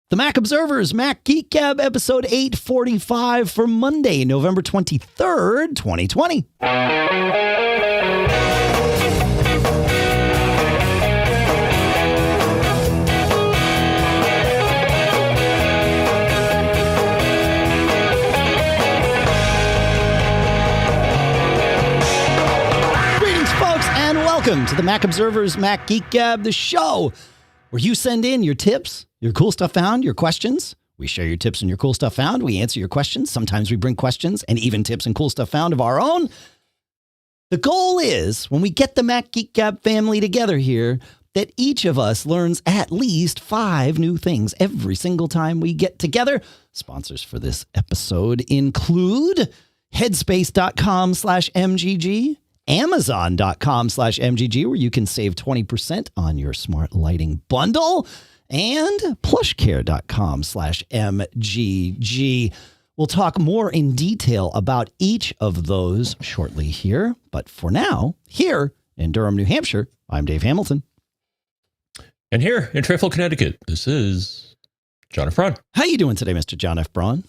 The Mac Observer's Mac Geek Gab episode 845 for Monday, November 23rd, 2020. Greetings, folks, and welcome to the Mac Observer's Mac Geek Gab, the show where you send in your tips, your cool stuff found, your questions. We share your tips and your cool stuff found. We answer your questions. Sometimes we bring questions and even tips and cool stuff found of our own. The goal is, when we get the Mac Geek Gab family together here, that each of us learns at least 5 new things every single time we get together. Sponsors for this episode include Headspace.com/MGG, Amazon.com/MGG, where you can save 20% on your smart lighting bundle, and PlushCare.com/MGG. We'll talk more in detail about each of those shortly here. But for now, here in Durham, New Hampshire, I'm Dave Hamilton. And here in Trifle, Connecticut, this is John F. Braun. How you doing today, Mr. John F. Braun?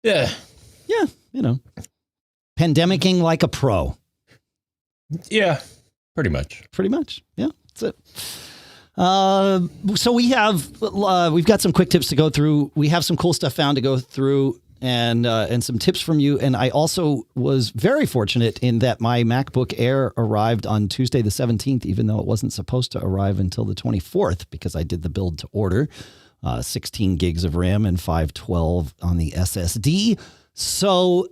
Yeah, you know, pandemicking like a pro. Yeah, pretty much. Pretty much. Yeah, that's it. So we've got some quick tips to go through. We have some cool stuff found to go through, and some tips from you. And I also was very fortunate in that my MacBook Air arrived on Tuesday the 17th, even though it wasn't supposed to arrive until the 24th, because I did the build to order, 16 gigs of RAM and 512 on the SSD. So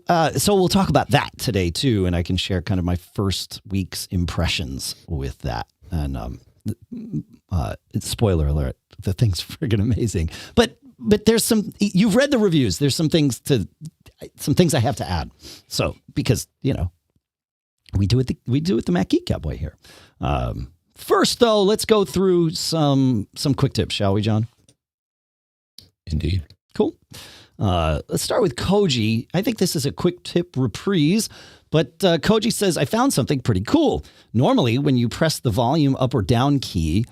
we'll talk about that today too, and I can share kind of my first week's impressions with that. And spoiler alert, the thing's friggin' amazing. But there's some, you've read the reviews. There's some things I have to add. So because we do it the Mac Geek Gab way here. First though, let's go through some quick tips, shall we, John? Indeed. Cool. Let's start with Koji. I think this is a quick tip reprise, but Koji says, I found something pretty cool. Normally, when you press the volume up or down key,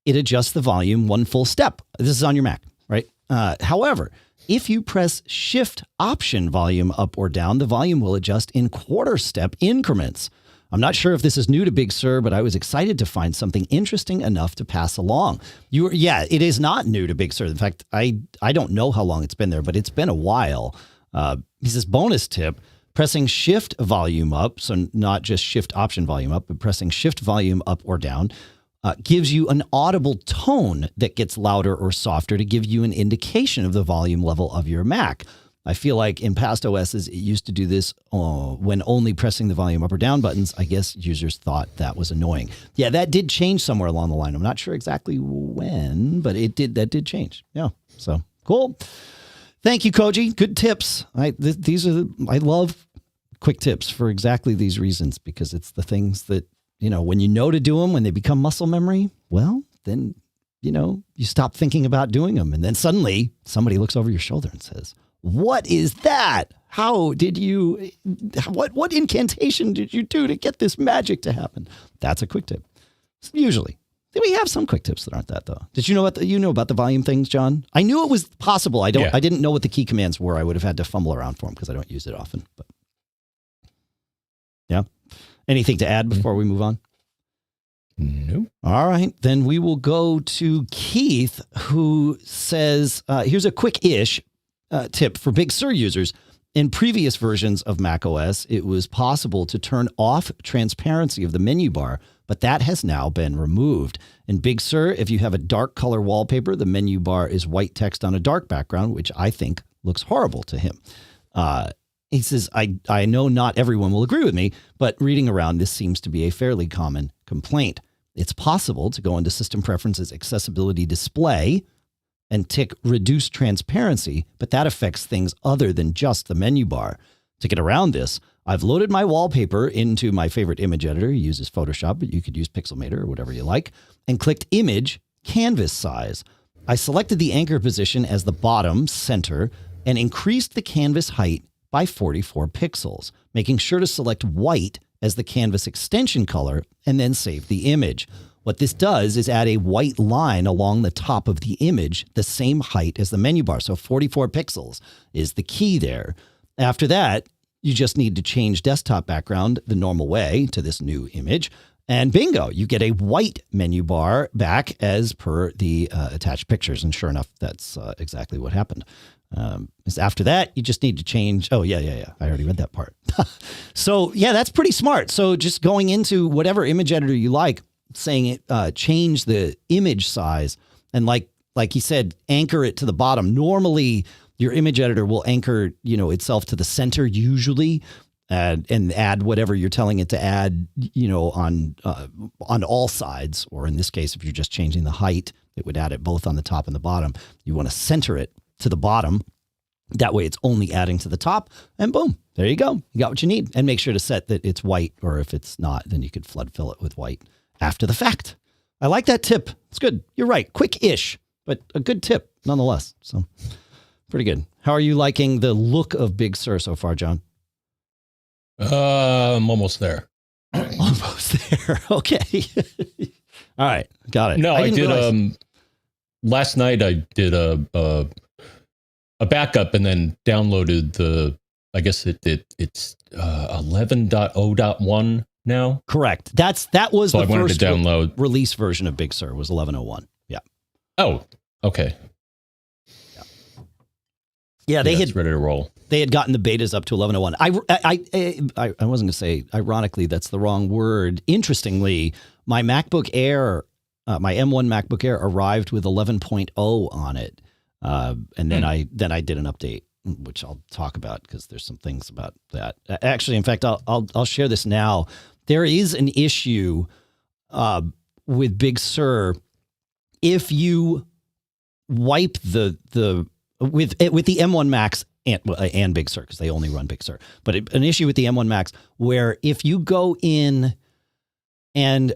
it adjusts the volume one full step. This is on your Mac, right? However, if you press Shift Option volume up or down, the volume will adjust in quarter step increments. I'm not sure if this is new to Big Sur, but I was excited to find something interesting enough to pass along. It is not new to Big Sur. In fact, I don't know how long it's been there, but it's been a while. He says, bonus tip, pressing Shift volume up, so not just Shift Option volume up, but pressing Shift volume up or down, gives you an audible tone that gets louder or softer to give you an indication of the volume level of your Mac. I feel like in past OSs, it used to do this when only pressing the volume up or down buttons. I guess users thought that was annoying. Yeah, that did change somewhere along the line. I'm not sure exactly when, but that did change. Yeah, so cool. Thank you, Koji. Good tips. I love quick tips for exactly these reasons, because it's the things that, when you know to do them, when they become muscle memory, well, then, you stop thinking about doing them. And then suddenly somebody looks over your shoulder and says, what is that? What incantation did you do to get this magic to happen? That's a quick tip. Usually. We have some quick tips that aren't that, though. Did you know about the volume things, John? I knew it was possible. I didn't know what the key commands were. I would have had to fumble around for them because I don't use it often. But yeah. Anything to add before we move on? No. All right. Then we will go to Keith, who says, here's a quick-ish tip for Big Sur users. In previous versions of macOS, it was possible to turn off transparency of the menu bar, but that has now been removed. In Big Sur, if you have a dark color wallpaper, the menu bar is white text on a dark background, which I think looks horrible to him. He says, I know not everyone will agree with me, but reading around, this seems to be a fairly common complaint. It's possible to go into System Preferences Accessibility Display and tick Reduce Transparency, but that affects things other than just the menu bar. To get around this, I've loaded my wallpaper into my favorite image editor. He uses Photoshop, but you could use Pixelmator or whatever you like, and clicked Image Canvas Size. I selected the anchor position as the bottom center and increased the canvas height by 44 pixels, making sure to select white as the canvas extension color and then save the image. What this does is add a white line along the top of the image, the same height as the menu bar. So 44 pixels is the key there. After that, you just need to change desktop background the normal way to this new image. And bingo, you get a white menu bar back as per the attached pictures. And sure enough, that's exactly what happened. Is after that, you just need to change. Oh, yeah. I already read that part. So, yeah, that's pretty smart. So just going into whatever image editor you like, saying it, change the image size. And like he said, anchor it to the bottom. Normally, your image editor will anchor, itself to the center usually. And add whatever you're telling it to add, on all sides. Or in this case, if you're just changing the height, it would add it both on the top and the bottom. You want to center it to the bottom. That way it's only adding to the top. And boom, there you go. You got what you need. And make sure to set that it's white. Or if it's not, then you could flood fill it with white after the fact. I like that tip. It's good. You're right. Quick-ish, but a good tip nonetheless. So pretty good. How are you liking the look of Big Sur so far, John? I'm almost there. Almost there. Okay. All right. Got it. No, I did. Last night I did a backup and then downloaded I guess it's 11.0.1 now. Correct. That was the first download release version of Big Sur was 11.01. Yeah. Oh, okay. Yeah, they had ready to roll. They had gotten the betas up to 11.01. I wasn't going to say, ironically, that's the wrong word. Interestingly, my MacBook Air, my M1 MacBook Air arrived with 11.0 on it. And then I did an update, which I'll talk about because there's some things about that. Actually, in fact, I'll share this now. There is an issue with Big Sur. If you wipe with the M1 Max and Big Sur, because they only run Big Sur, but an issue with the M1 Max where if you go in and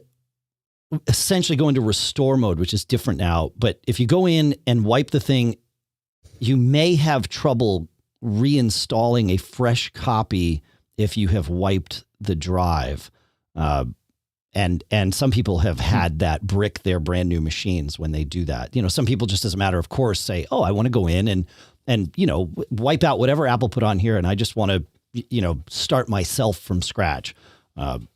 essentially go into restore mode, which is different now, but if you go in and wipe the thing, you may have trouble reinstalling a fresh copy if you have wiped the drive. And some people have had that brick their brand new machines when they do that. Some people just as a matter of course say, oh, I want to go in and wipe out whatever Apple put on here. And I just want to, start myself from scratch. And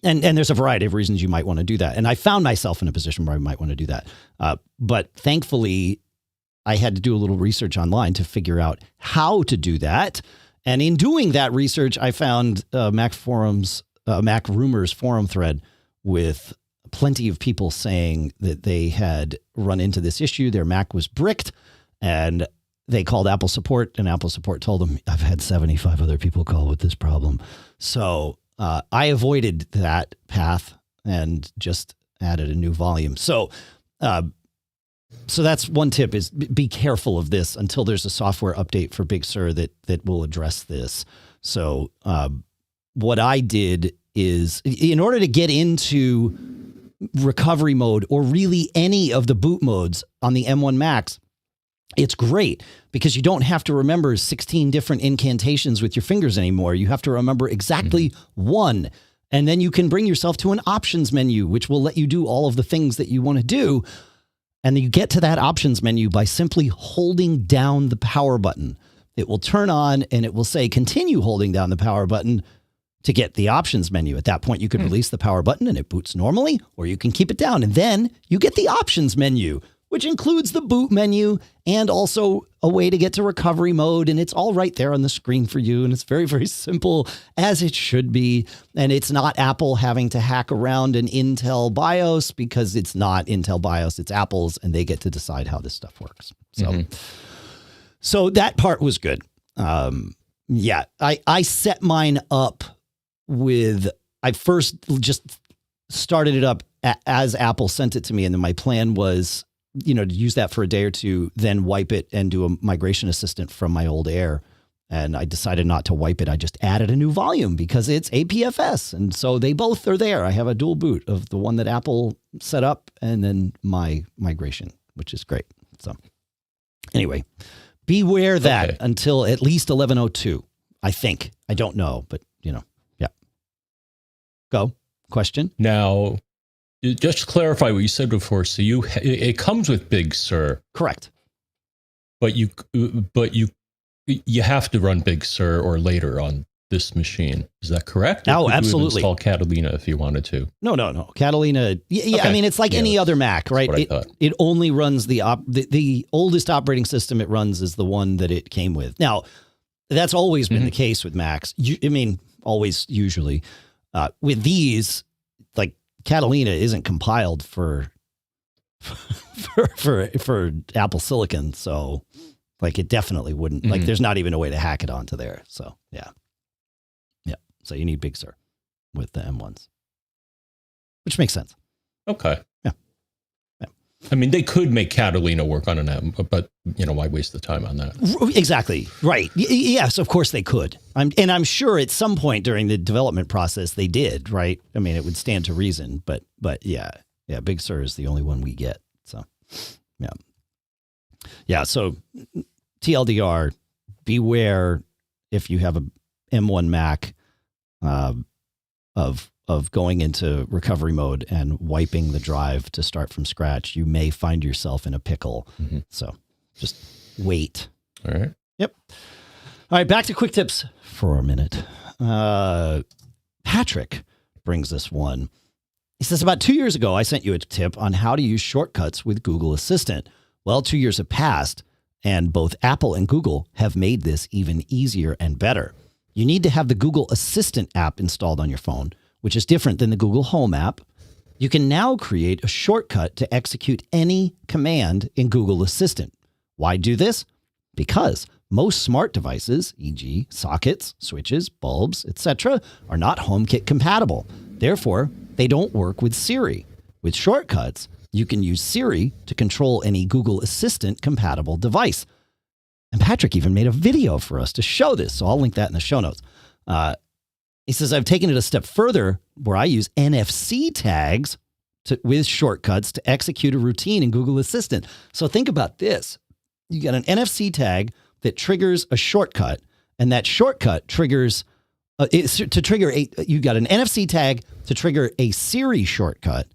there's a variety of reasons you might want to do that. And I found myself in a position where I might want to do that. But thankfully, I had to do a little research online to figure out how to do that. And in doing that research, I found Mac Rumors forum thread with plenty of people saying that they had run into this issue. Their Mac was bricked and they called Apple support, and Apple support told them, I've had 75 other people call with this problem. So I avoided that path and just added a new volume. So that's one tip, is be careful of this until there's a software update for Big Sur that will address this. So what I did is, in order to get into recovery mode or really any of the boot modes on the M1 Max, it's great because you don't have to remember 16 different incantations with your fingers anymore. You have to remember exactly one. And then you can bring yourself to an options menu, which will let you do all of the things that you want to do. And then you get to that options menu by simply holding down the power button. It will turn on and it will say, continue holding down the power button to get the options menu. At that point, you could release the power button and it boots normally, or you can keep it down. And then you get the options menu, which includes the boot menu and also a way to get to recovery mode. And it's all right there on the screen for you. And it's very, very simple, as it should be. And it's not Apple having to hack around an Intel BIOS, because it's not Intel BIOS, it's Apple's, and they get to decide how this stuff works. So that part was good. Yeah, I set mine up with, I first just started it up as Apple sent it to me. And then my plan was, to use that for a day or two, then wipe it and do a migration assistant from my old Air. And I decided not to wipe it. I just added a new volume because it's APFS. And so they both are there. I have a dual boot of the one that Apple set up and then my migration, which is great. So anyway, beware that until at least 11.02, I think. I don't know, but yeah. Go. Question? Now, just to clarify what you said before. So it comes with Big Sur, Correct. but you have to run Big Sur or later on this machine. Is that correct? Or Oh, could you absolutely. install Catalina if you wanted to. No. Catalina. Yeah, Okay. I mean, it's like any other Mac, right? What I thought. It only runs the oldest operating system it runs is the one that it came with. Now, that's always been the case with Macs. Always, usually. With these, like Catalina isn't compiled for Apple Silicon, so like it definitely wouldn't. Like, there's not even a way to hack it onto there. So yeah. So you need Big Sur with the M1s, which makes sense. Okay. Yeah. I mean, they could make Catalina work on an M, but why waste the time on that? Exactly. Right. Yes, of course they could. I'm sure at some point during the development process they did, right? I mean, it would stand to reason, but yeah, Big Sur is the only one we get. So yeah. So TLDR, beware if you have a M1 Mac of going into recovery mode and wiping the drive to start from scratch. You may find yourself in a pickle. So just wait. All right. Yep. All right. Back to quick tips for a minute. Patrick brings us one. He says, about 2 years ago, I sent you a tip on how to use shortcuts with Google Assistant. Well, 2 years have passed, and both Apple and Google have made this even easier and better. You need to have the Google Assistant app installed on your phone, which is different than the Google Home app. You can now create a shortcut to execute any command in Google Assistant. Why do this? Because most smart devices, e.g. sockets, switches, bulbs, etc., are not HomeKit compatible. Therefore, they don't work with Siri. With shortcuts, you can use Siri to control any Google Assistant compatible device. And Patrick even made a video for us to show this, so I'll link that in the show notes. He says, I've taken it a step further where I use NFC tags with shortcuts to execute a routine in Google Assistant. So think about this. You got an NFC tag that triggers a shortcut, and that shortcut triggers you got an NFC tag to trigger a Siri shortcut,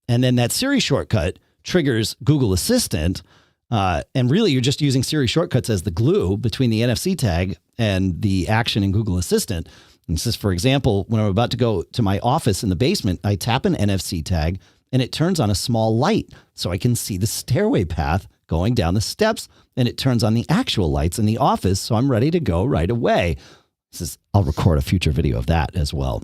and then that Siri shortcut triggers Google Assistant. And really, you're just using Siri shortcuts as the glue between the NFC tag and the action in Google Assistant. And this is, for example, when I'm about to go to my office in the basement, I tap an NFC tag and it turns on a small light so I can see the stairway path going down the steps, and it turns on the actual lights in the office so I'm ready to go right away. I'll record a future video of that as well.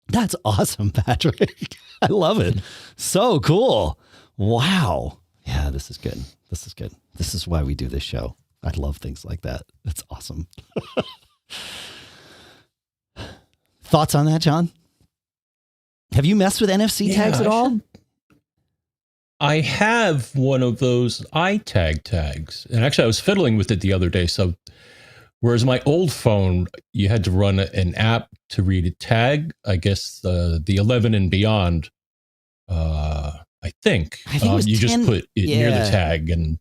That's awesome, Patrick. I love it. So cool. Wow. Yeah, this is good. This is good. This is why we do this show. I love things like that. That's awesome. Thoughts on that, John? Have you messed with NFC tags at all? I have one of those iTag tags. And actually, I was fiddling with it the other day. So whereas my old phone, you had to run an app to read a tag, I guess the 11 and beyond, I think it was you 10, just put it near the tag and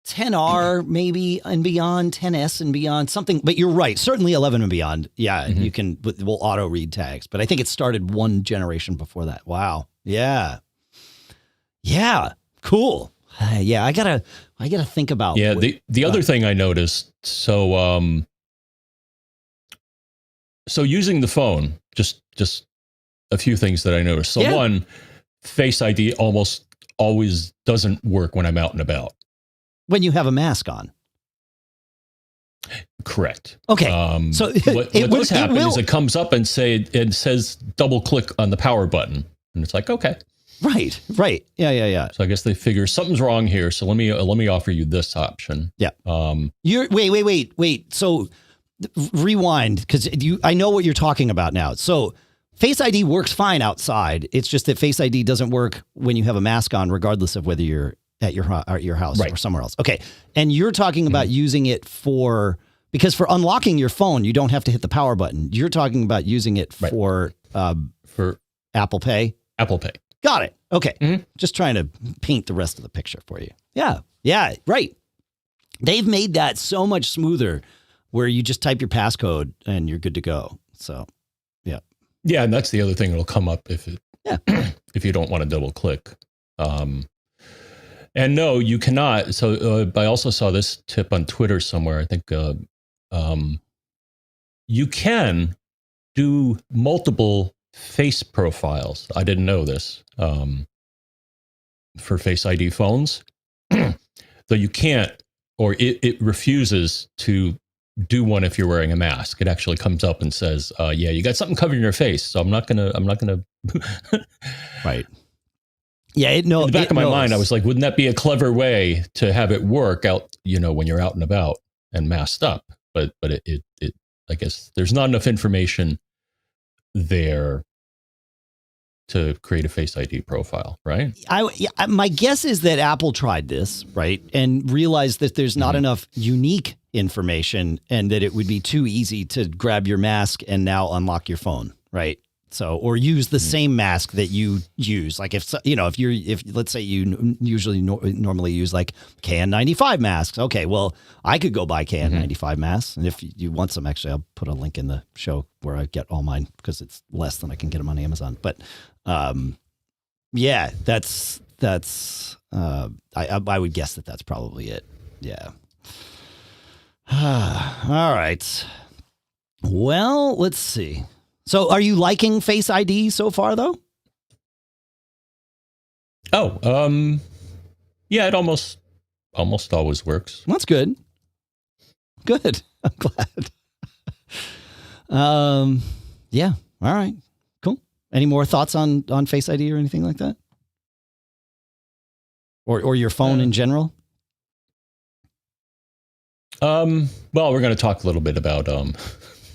10R maybe and beyond, 10S and beyond, something. But you're right. Certainly 11 and beyond. Yeah, you can, we'll auto read tags. But I think it started one generation before that. Wow. Yeah. Yeah. Cool. Yeah. I gotta think about. Yeah. The other thing I noticed. So using the phone, just a few things that I noticed. So one, Face ID almost always doesn't work when I'm out and about. When you have a mask on. Correct. Okay. So what does happen is it comes up and says double click on the power button, and it's like, okay. Right. Yeah. So I guess they figure something's wrong here. So let me offer you this option. Yeah. Wait. So rewind, because I know what you're talking about now. So Face ID works fine outside. It's just that Face ID doesn't work when you have a mask on, regardless of whether you're at your house or somewhere else. Okay. And you're talking about using it because for unlocking your phone, you don't have to hit the power button. You're talking about using it for Apple Pay. Apple Pay. Got it. Okay. Just trying to paint the rest of the picture for you. Yeah. Right. They've made that so much smoother where you just type your passcode and you're good to go. So, yeah. Yeah. And that's the other thing that'll come up if Yeah. If you don't want to double click. And no, you cannot. So I also saw this tip on Twitter somewhere. I think you can do multiple face profiles. I didn't know this for Face ID phones. Though you can't, or it refuses to do one if you're wearing a mask. It actually comes up and says, yeah, you got something covering your face. So I'm not gonna. Right. Yeah. In the back of my mind, I was like, wouldn't that be a clever way to have it work out, when you're out and about and masked up? But it I guess there's not enough information there to create a Face ID profile, right? My guess is that Apple tried this, right, and realized that there's not enough unique information and that it would be too easy to grab your mask and now unlock your phone, right? So, or use the same mask that you use. Like if let's say you usually normally use like KN95 masks. Okay, well, I could go buy KN95 masks. And if you want some, actually, I'll put a link in the show where I get all mine because it's less than I can get them on Amazon. But yeah, that's I would guess that that's probably it. Yeah. All right. Well, let's see. So are you liking Face ID so far, though? Oh, yeah, it almost always works. That's good. Good. I'm glad. Yeah. All right. Cool. Any more thoughts on Face ID or anything like that? Or your phone in general? Well, we're going to talk a little bit about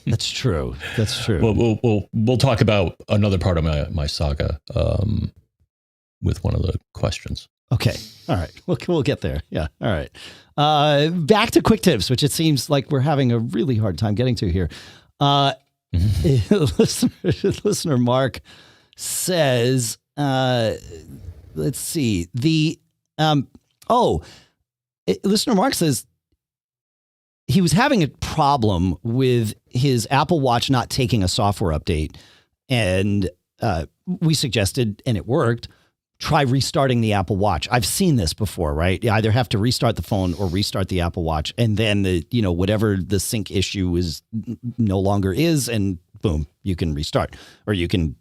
That's true. That's true. We'll talk about another part of my saga with one of the questions. Okay. All right. We'll get there. Yeah. All right. Back to quick tips, which it seems like we're having a really hard time getting to here. Listener Mark says, let's see. Listener Mark says, he was having a problem with his Apple Watch not taking a software update. And we suggested, and it worked, try restarting the Apple Watch. I've seen this before, right? You either have to restart the phone or restart the Apple Watch. And then whatever the sync issue is no longer is, and boom, you can restart. Or you can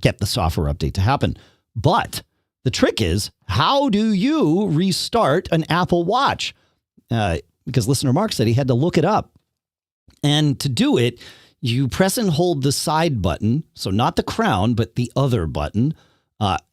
get the software update to happen. But the trick is, how do you restart an Apple Watch? Because listener Mark said he had to look it up. And to do it, you press and hold the side button, so not the crown, but the other button,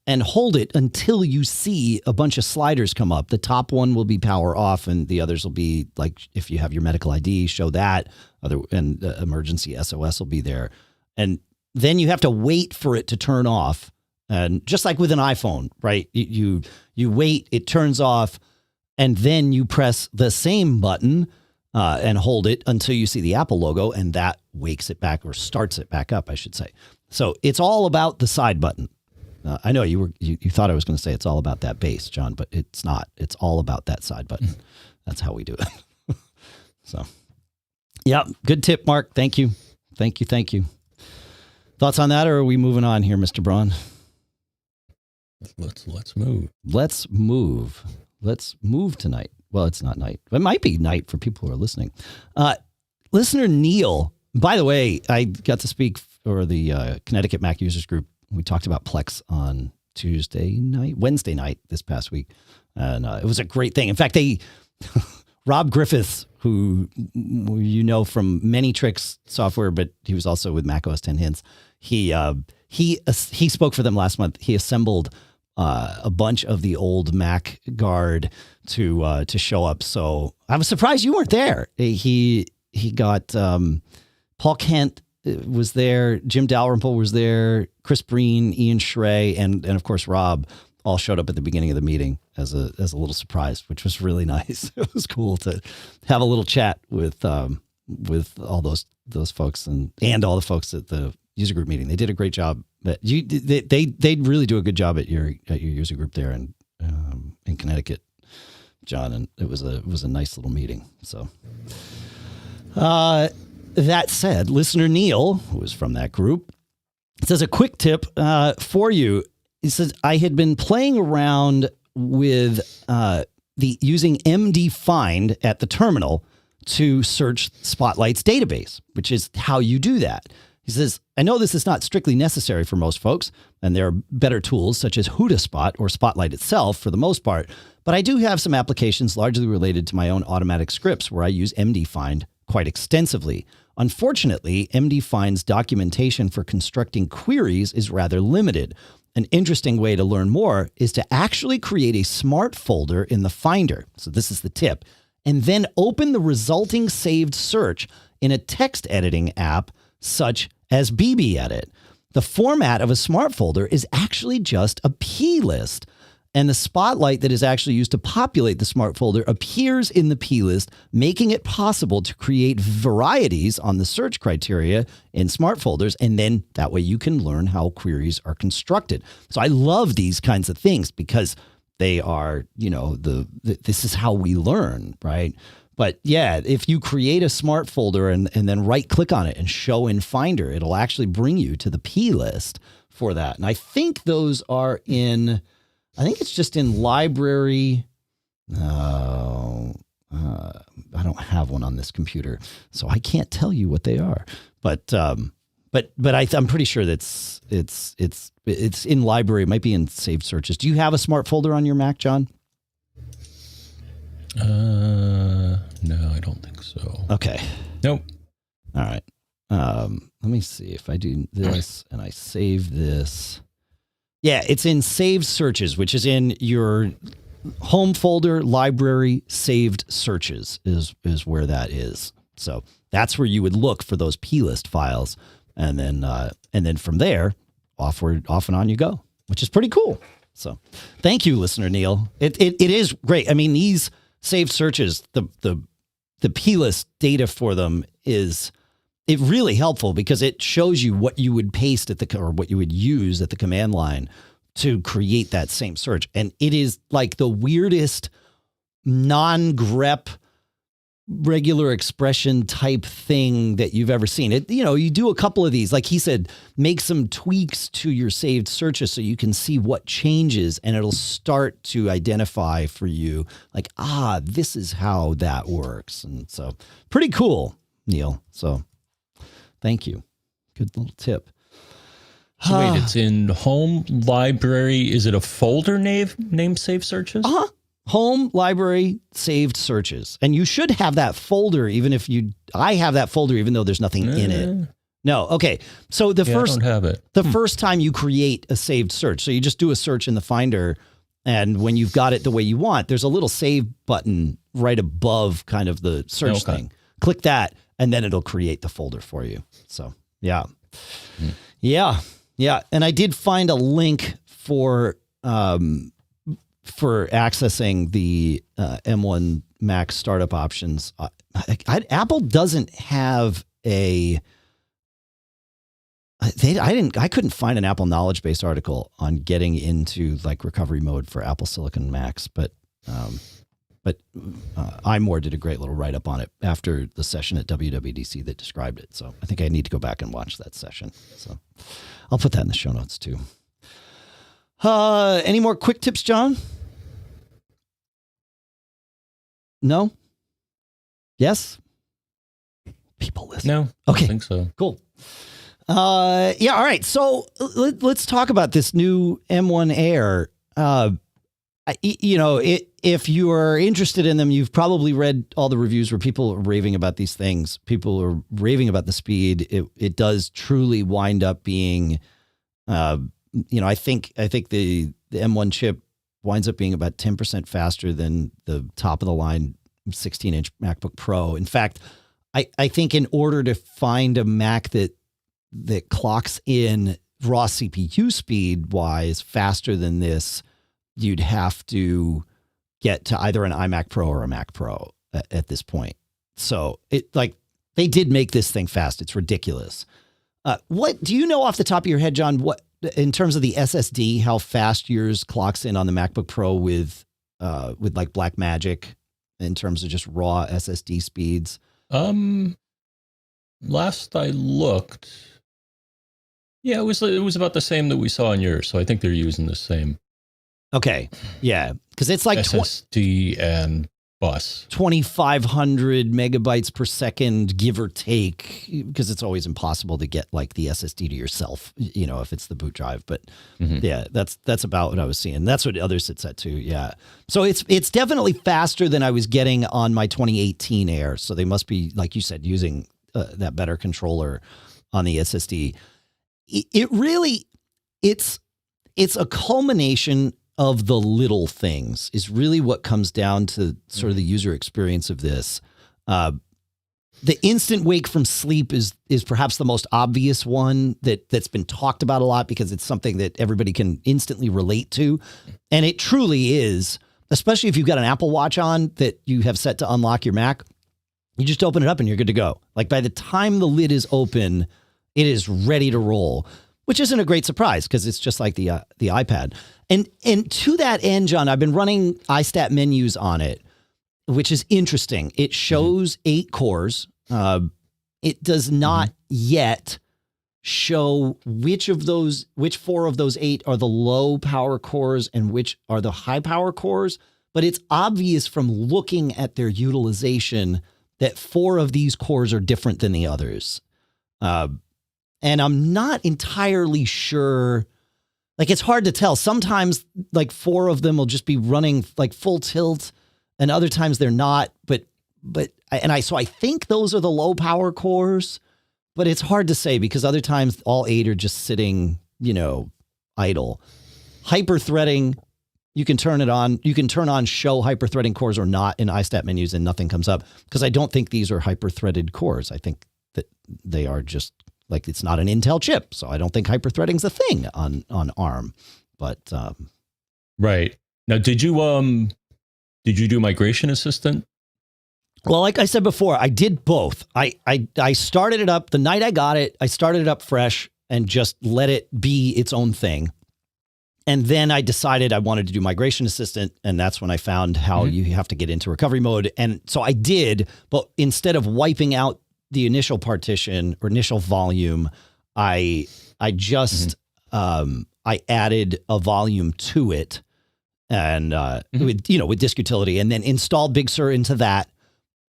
and hold it until you see a bunch of sliders come up. The top one will be power off, and the others will be like, if you have your medical ID, show that, and emergency SOS will be there. And then you have to wait for it to turn off. And just like with an iPhone, right? You wait, it turns off, and then you press the same button and hold it until you see the Apple logo, and that wakes it back, or starts it back up, I should say. So it's all about the side button. I know you thought I was going to say it's all about that base, John, but it's not. It's all about that side button. That's how we do it. So, yeah, good tip, Mark. Thank you. Thank you. Thoughts on that, or are we moving on here, Mr. Braun? Let's move. Let's move tonight. Well, it's not night. It might be night for people who are listening. Listener Neal, by the way, I got to speak for the Connecticut Mac Users Group. We talked about Plex on Wednesday night this past week. And it was a great thing. In fact, Rob Griffiths, who you know from Many Tricks software, but he was also with macOS 10 Hints. He spoke for them last month. He assembled a bunch of the old Mac Guard to show up. So I was surprised you weren't there. He got Paul Kent was there, Jim Dalrymple was there, Chris Breen, Ian Schrey, and of course Rob all showed up at the beginning of the meeting as a little surprise, which was really nice. It was cool to have a little chat with all those folks and all the folks at the user group meeting. They did a great job. They really do a good job at your user group there in Connecticut, John. And it was a nice little meeting. So, that said, listener Neal, who was from that group, It says a quick tip for you. It says I had been playing around with using MD Find at the terminal to search Spotlight's database, which is how you do that. He says, I know this is not strictly necessary for most folks, and there are better tools such as Hootspot or Spotlight itself for the most part, but I do have some applications largely related to my own automatic scripts where I use MD Find quite extensively. Unfortunately, MD Find's documentation for constructing queries is rather limited. An interesting way to learn more is to actually create a smart folder in the Finder. So this is the tip. And then open the resulting saved search in a text editing app such as BB Edit. The format of a smart folder is actually just a plist, and the spotlight that is actually used to populate the smart folder appears in the plist, making it possible to create varieties on the search criteria in smart folders, and then that way you can learn how queries are constructed. So I love these kinds of things because they are, this is how we learn, right? But yeah, if you create a smart folder and then right click on it and show in Finder, it'll actually bring you to the plist for that. And I think those are I think it's just in library. I don't have one on this computer, so I can't tell you what they are. But I'm pretty sure that's it's in library. It might be in saved searches. Do you have a smart folder on your Mac, John? No, I don't think so. Okay. Nope. All right. Let me see if I do this and I save this. Yeah, it's in saved searches, which is in your home folder, library, saved searches is where that is. So that's where you would look for those plist files. And then from there, off and on you go, which is pretty cool. So thank you, listener Neal. It is great. I mean, these saved searches, the plist data for them is really helpful because it shows you what you would paste or what you would use at the command line to create that same search. And it is like the weirdest non-grep regular expression type thing that you've ever seen. You do a couple of these, like he said, make some tweaks to your saved searches so you can see what changes and it'll start to identify for you like, this is how that works. And so pretty cool, Neal. So thank you. Good little tip. So wait, it's in home, library. Is it a folder name saved searches? Uh-huh. Home, library, saved searches. And you should have that folder I have that folder even though there's nothing in it. No. Okay. So I don't have it. The first time you create a saved search, so you just do a search in the Finder, and when you've got it the way you want, there's a little save button right above kind of the search thing. Click that, and then it'll create the folder for you. So yeah. Yeah. And I did find a link for accessing the M1 Mac startup options. Apple doesn't have I couldn't find an Apple knowledge base article on getting into like recovery mode for Apple Silicon Macs, but iMore did a great little write up on it after the session at WWDC that described it. So I think I need to go back and watch that session. So I'll put that in the show notes too. Any more quick tips, John? No? Yes? People listen. No. Okay. I think so. Cool. Yeah. All right. So let's talk about this new M1 Air. If you are interested in them, you've probably read all the reviews where people are raving about these things. People are raving about the speed. It does truly wind up being, I think the M1 chip winds up being about 10% faster than the top of the line 16-inch MacBook Pro. In fact, I think in order to find a Mac that clocks in raw CPU speed wise faster than this, you'd have to get to either an iMac Pro or a Mac Pro at this point. So they did make this thing fast. It's ridiculous. What do you know off the top of your head, John, what in terms of the SSD, how fast yours clocks in on the MacBook Pro with like Blackmagic in terms of just raw SSD speeds? Last I looked, Yeah, it was about the same that we saw on yours. So I think they're using the same. Okay. Yeah. Because it's like SSD and bus. 2,500 megabytes per second, give or take, because it's always impossible to get like the SSD to yourself, if it's the boot drive. But yeah, that's about what I was seeing. That's what others sit set to. Yeah. So it's definitely faster than I was getting on my 2018 Air. So they must be, like you said, using that better controller on the SSD. It's a culmination of the little things is really what comes down to sort of the user experience of this. The instant wake from sleep is perhaps the most obvious one that's been talked about a lot because it's something that everybody can instantly relate to. And it truly is, especially if you've got an Apple Watch on that you have set to unlock your Mac. You just open it up and you're good to go. Like by the time the lid is open, it is ready to roll, which isn't a great surprise because it's just like the iPad. And to that end, John, I've been running iStat menus on it, which is interesting. It shows 8 cores. It does not yet show which 4 of those 8 are the low power cores and which are the high power cores. But it's obvious from looking at their utilization that 4 of these cores are different than the others. And I'm not entirely sure. Like, it's hard to tell. Sometimes like 4 of them will just be running like full tilt and other times they're not. So I think those are the low power cores, but it's hard to say because other times all 8 are just sitting, idle. Hyper threading, you can turn it on. You can turn on show hyper threading cores or not in iStat menus and nothing comes up because I don't think these are hyper threaded cores. I think that they are just like, it's not an Intel chip. So I don't think hyper-threading's a thing on ARM, but, right. Now, did you do Migration Assistant? Well, like I said before, I did both. I started it up the night I got it. I started it up fresh and just let it be its own thing. And then I decided I wanted to do Migration Assistant. And that's when I found how you have to get into recovery mode. And so I did, but instead of wiping out the initial partition or initial volume, I just I added a volume to it and with disk utility and then installed Big Sur into that.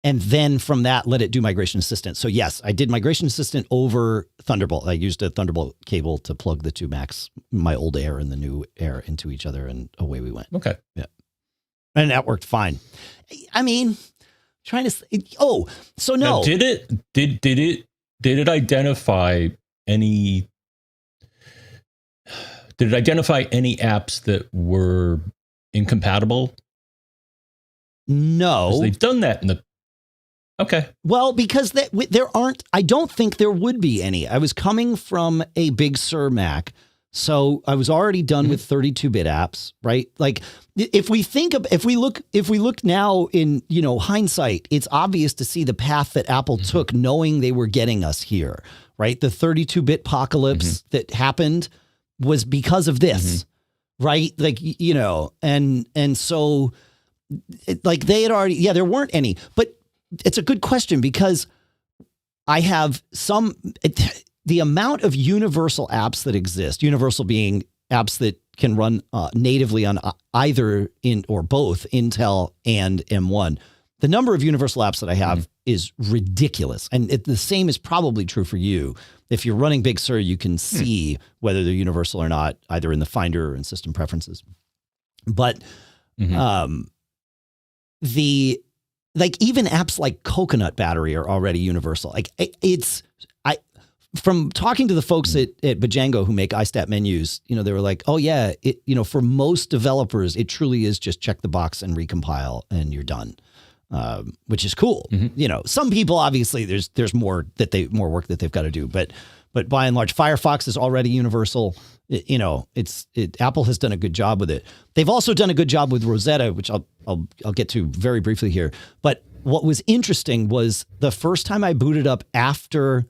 And then from that, let it do Migration Assistant. So yes, I did Migration Assistant over Thunderbolt. I used a Thunderbolt cable to plug the 2 Macs, my old Air and the new Air, into each other, and away we went. Okay. Yeah. And that worked fine. I mean, trying to. So no. Now, did it identify any? Did it identify any apps that were incompatible? No, they've done that in the. Okay. Well, because there aren't. I don't think there would be any. I was coming from a Big Sur Mac, so I was already done with 32-bit apps, right? Like, if we look now in hindsight, it's obvious to see the path that Apple took, knowing they were getting us here, right? The 32-bit apocalypse that happened was because of this, right? Like, and so, like, they had already, there weren't any, but. It's a good question because I have the amount of universal apps that exist, universal being apps that can run natively on either or both Intel and M1. The number of universal apps that I have is ridiculous. And the same is probably true for you. If you're running Big Sur, you can see whether they're universal or not, either in the Finder or in system preferences. But like even apps like Coconut Battery are already universal. Like from talking to the folks at Bojangles who make iStat menus, they were like, oh yeah, for most developers, it truly is just check the box and recompile and you're done. Which is cool. Some people, obviously there's more work that they've got to do, but by and large, Firefox is already universal. Apple has done a good job with it. They've also done a good job with Rosetta, which I'll get to very briefly here. But what was interesting was the first time I booted up after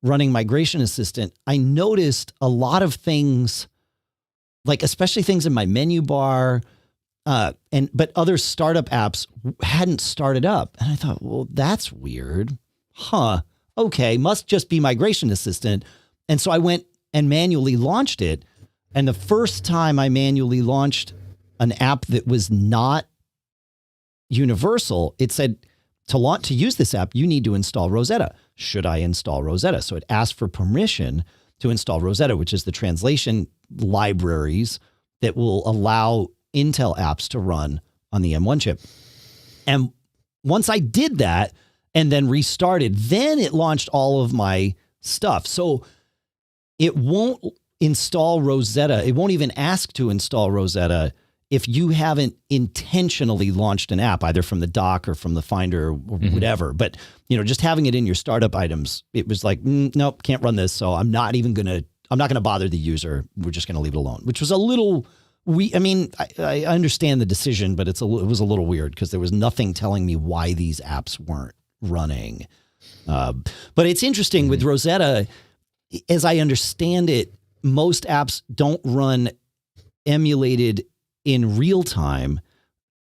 running Migration Assistant, I noticed a lot of things, like especially things in my menu bar, but other startup apps hadn't started up. And I thought, well, that's weird. Okay, must just be Migration Assistant. And so I went and manually launched it. And the first time I manually launched an app that was not universal, it said to use this app, you need to install Rosetta. Should I install Rosetta? So it asked for permission to install Rosetta, which is the translation libraries that will allow Intel apps to run on the M1 chip. And once I did that and then restarted, then it launched all of my stuff. So it won't install Rosetta. It won't even ask to install Rosetta if you haven't intentionally launched an app, either from the dock or from the Finder or whatever. But, just having it in your startup items, it was like, nope, can't run this. So I'm not going to bother the user. We're just going to leave it alone, which was a little, I understand the decision, but it was a little weird because there was nothing telling me why these apps weren't running. But it's interesting with Rosetta, as I understand it, most apps don't run emulated in real time.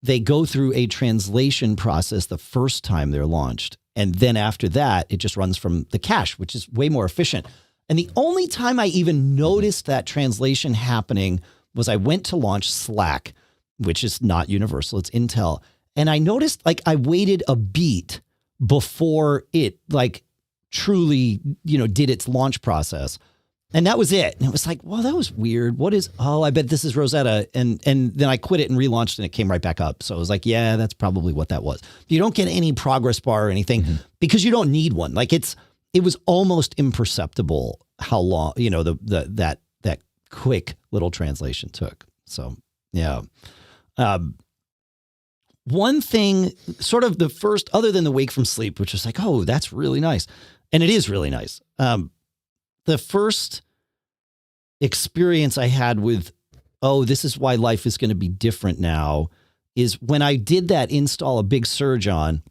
They go through a translation process the first time they're launched. And then after that, it just runs from the cache, which is way more efficient. And the only time I even noticed that translation happening was I went to launch Slack, which is not universal. It's Intel. And I noticed I waited a beat before it truly, did its launch process. And that was it. And it was like, well, that was weird. I bet this is Rosetta. And then I quit it and relaunched and it came right back up. So I was like, yeah, that's probably what that was. You don't get any progress bar or anything because you don't need one. It was almost imperceptible how long, that quick little translation took. So, yeah. One thing, sort of the first, other than the wake from sleep, which was like, oh, that's really nice. And it is really nice. The first experience I had with, this is why life is going to be different now, is when I did that install of Big Sur on.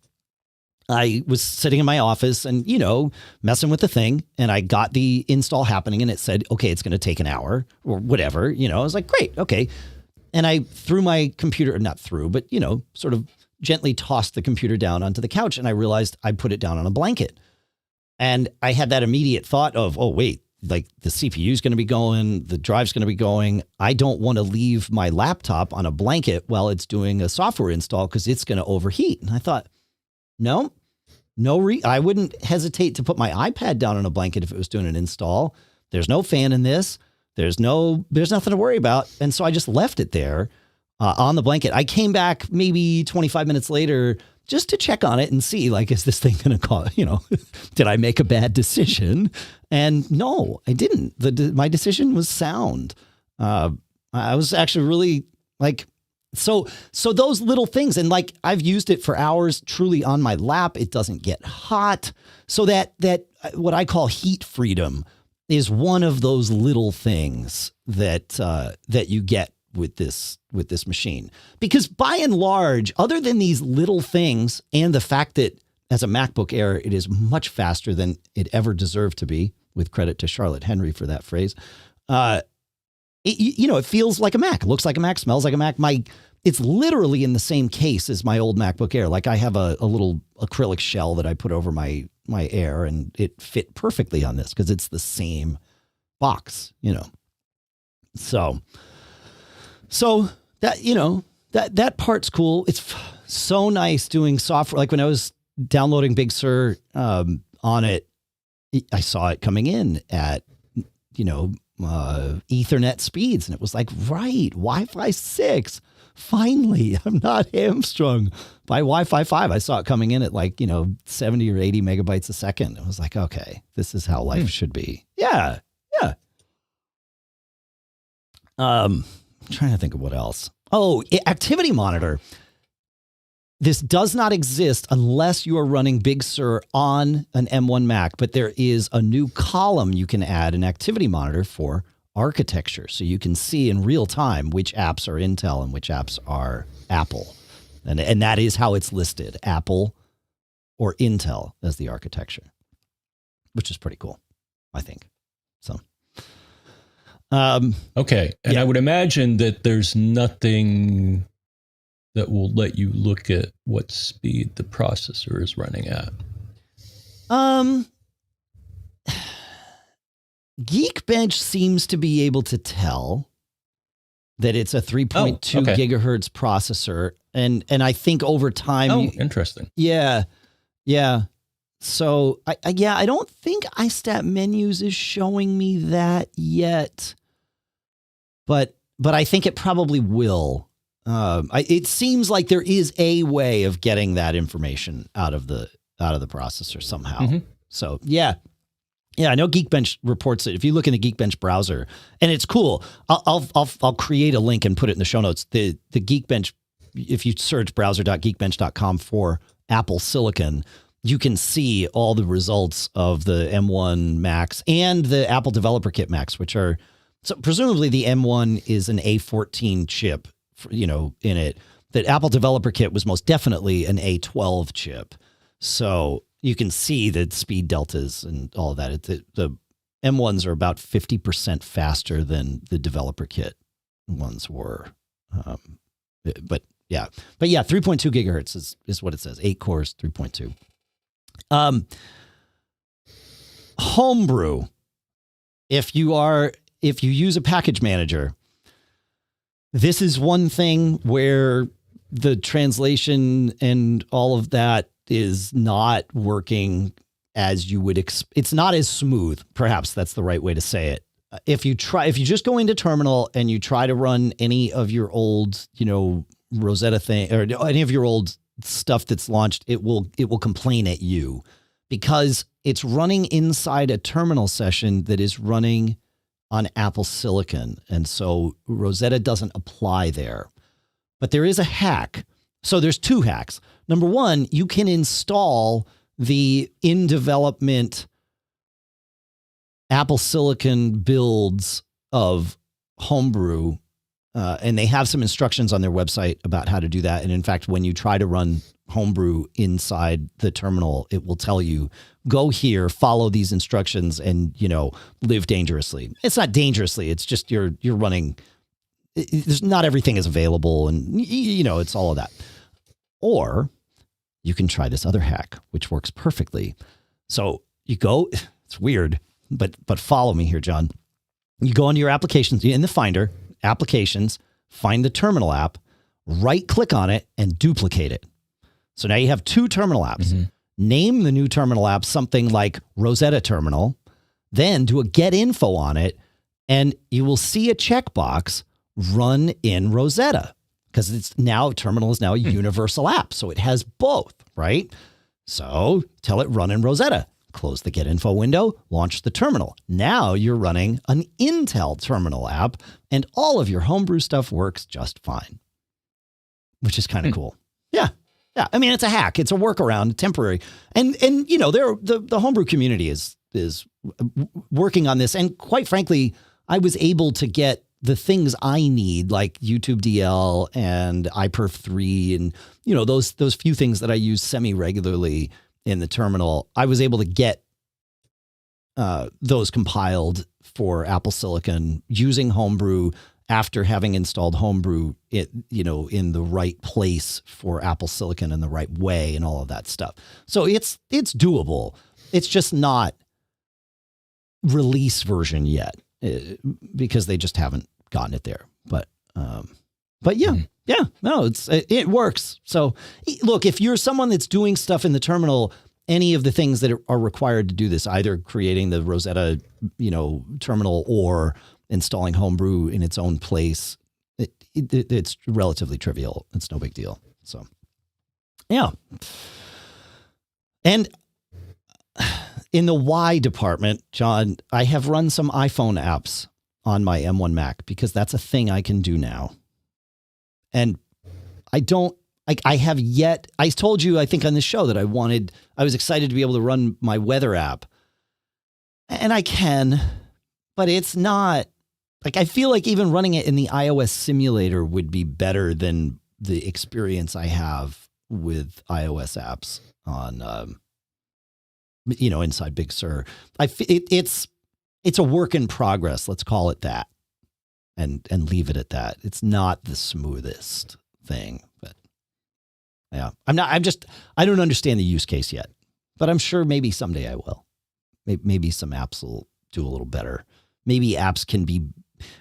I was sitting in my office and, messing with the thing, and I got the install happening and it said, okay, it's going to take an hour or whatever. I was like, great. Okay. And I threw my computer, not threw, but, sort of gently tossed the computer down onto the couch, and I realized I put it down on a blanket. And I had that immediate thought of, oh, wait, the CPU is going to be going, the drive's going to be going. I don't want to leave my laptop on a blanket while it's doing a software install because it's going to overheat. And I thought, I wouldn't hesitate to put my iPad down on a blanket if it was doing an install. There's no fan in this. There's nothing to worry about. And so I just left it there on the blanket. I came back maybe 25 minutes later just to check on it and see, is this thing going to call, did I make a bad decision? And no, I didn't. My decision was sound. I was actually really so those little things. And I've used it for hours truly on my lap. It doesn't get hot. So that what I call heat freedom is one of those little things that you get with this machine. Because by and large, other than these little things and the fact that as a MacBook Air, it is much faster than it ever deserved to be, with credit to Charlotte Henry for that phrase. It feels like a Mac, it looks like a Mac, smells like a Mac. It's literally in the same case as my old MacBook Air. I have a little acrylic shell that I put over my Air, and it fit perfectly on this because it's the same box, So that, that part's cool. It's so nice doing software. When I was downloading Big Sur on it, I saw it coming in at, Ethernet speeds. And it was like, right, Wi-Fi 6. Finally, I'm not hamstrung by Wi-Fi 5. I saw it coming in at 70 or 80 megabytes a second. I was like, okay, this is how life should be. Yeah. Yeah. I'm trying to think of what else. Oh, activity monitor. This does not exist unless you are running Big Sur on an M1 Mac, but there is a new column you can add, an activity monitor for architecture. So you can see in real time which apps are Intel and which apps are Apple. And that is how it's listed, Apple or Intel as the architecture, which is pretty cool, I think. So. Okay. And yeah. I would imagine that there's nothing that will let you look at what speed the processor is running at. Geekbench seems to be able to tell that it's a 3.2 gigahertz processor. And I think over time... Oh, interesting. Yeah. So, I don't think iStat Menus is showing me that yet. But I think it probably will. It seems like there is a way of getting that information out of the processor somehow. Mm-hmm. So, yeah, I know Geekbench reports it. If you look in the Geekbench browser, and it's cool, I'll create a link and put it in the show notes. The Geekbench, if you search browser.geekbench.com for Apple Silicon, you can see all the results of the M1 Macs and the Apple Developer Kit Macs, which are, so presumably the M1 is an A14 chip, in it. The Apple Developer Kit was most definitely an A12 chip. So you can see the speed deltas and all of that. The M1s are about 50% faster than the Developer Kit ones were. But yeah, 3.2 gigahertz is what it says. 8 cores, 3.2. Homebrew. If you use a package manager, this is one thing where the translation and all of that is not working as you would expect. It's not as smooth. Perhaps that's the right way to say it. If you just go into terminal and you try to run any of your old, Rosetta thing or any of your old stuff that's launched, it will complain at you because it's running inside a terminal session that is running on Apple Silicon. And so Rosetta doesn't apply there. But there is a hack. So there's 2 hacks. Number one, you can install the in development Apple Silicon builds of Homebrew. And they have some instructions on their website about how to do that. And in fact, when you try to run Homebrew inside the terminal, it will tell you, go here, follow these instructions, and, live dangerously. It's not dangerously. It's just you're running. There's not everything is available. And, it's all of that. Or you can try this other hack, which works perfectly. So you go, it's weird, but follow me here, John. You go into your applications in the Finder, applications, find the terminal app, right click on it and duplicate it. So now you have 2 terminal apps. Mm-hmm. Name the new terminal app something like Rosetta Terminal, then do a get info on it, and you will see a checkbox run in Rosetta because terminal is now a universal app. So it has both, right? So tell it run in Rosetta. Close the get info window, launch the terminal. Now you're running an Intel terminal app and all of your Homebrew stuff works just fine, which is kind of cool. Yeah. I mean, it's a hack. It's a workaround, temporary. And the Homebrew community is working on this. And quite frankly, I was able to get the things I need, like YouTube DL and iPerf 3 and, those few things that I use semi-regularly in the terminal. I was able to get those compiled for Apple Silicon using Homebrew after having installed Homebrew, in the right place for Apple Silicon in the right way and all of that stuff. So it's doable. It's just not release version yet because they just haven't gotten it there. But yeah. Yeah, no, it works. So look, if you're someone that's doing stuff in the terminal, any of the things that are required to do this, either creating the Rosetta, terminal or installing Homebrew in its own place, it's relatively trivial. It's no big deal. So, yeah. And in the Y department, John, I have run some iPhone apps on my M1 Mac because that's a thing I can do now. And I told you, I think on this show that I was excited to be able to run my weather app, and I can, but it's not I feel like even running it in the iOS simulator would be better than the experience I have with iOS apps on, inside Big Sur. It's a work in progress. Let's call it that. And leave it at that. It's not the smoothest thing, but yeah, I don't understand the use case yet, but I'm sure maybe someday I will. Maybe some apps will do a little better. Maybe apps can be,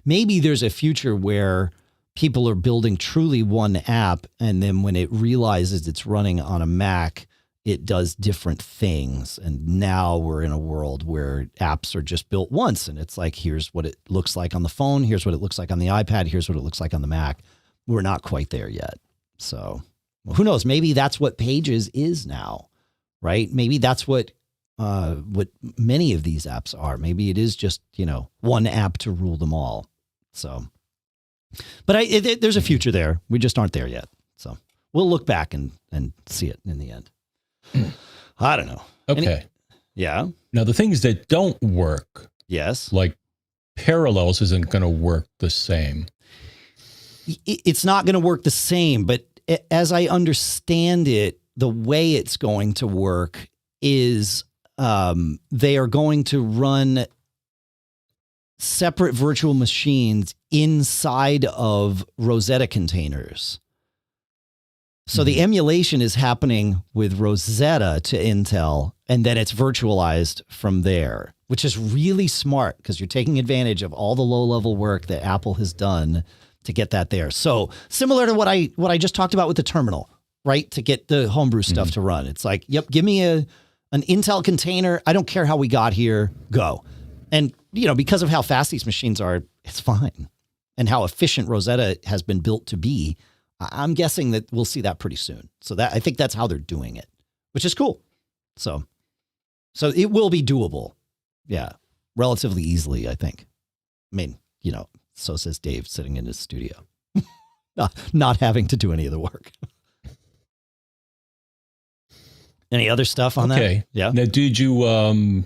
maybe there's a future where people are building truly one app, and then when it realizes it's running on a Mac, it does different things. And now we're in a world where apps are just built once, and it's like, here's what it looks like on the phone. Here's what it looks like on the iPad. Here's what it looks like on the Mac. We're not quite there yet. So well, who knows? Maybe that's what Pages is now, right? Maybe that's what many of these apps are. Maybe it is just, one app to rule them all. So, but there's a future there. We just aren't there yet. So we'll look back and see it in the end. I don't know. Okay. Yeah. Now the things that don't work. Yes. Like Parallels isn't going to work the same. It's not going to work the same, but as I understand it, the way it's going to work is they are going to run separate virtual machines inside of Rosetta containers. So the emulation is happening with Rosetta to Intel, and then it's virtualized from there, which is really smart because you're taking advantage of all the low-level work that Apple has done to get that there. So similar to what I just talked about with the terminal, right? To get the homebrew stuff to run. It's like, yep, give me an Intel container. I don't care how we got here. Go. And, because of how fast these machines are, it's fine. And how efficient Rosetta has been built to be, I'm guessing that we'll see that pretty soon. So I think that's how they're doing it, which is cool. So it will be doable. Yeah. Relatively easily, I think. I mean, so says Dave sitting in his studio, not having to do any of the work. Any other stuff on that? Okay. Yeah. Now, did you, oh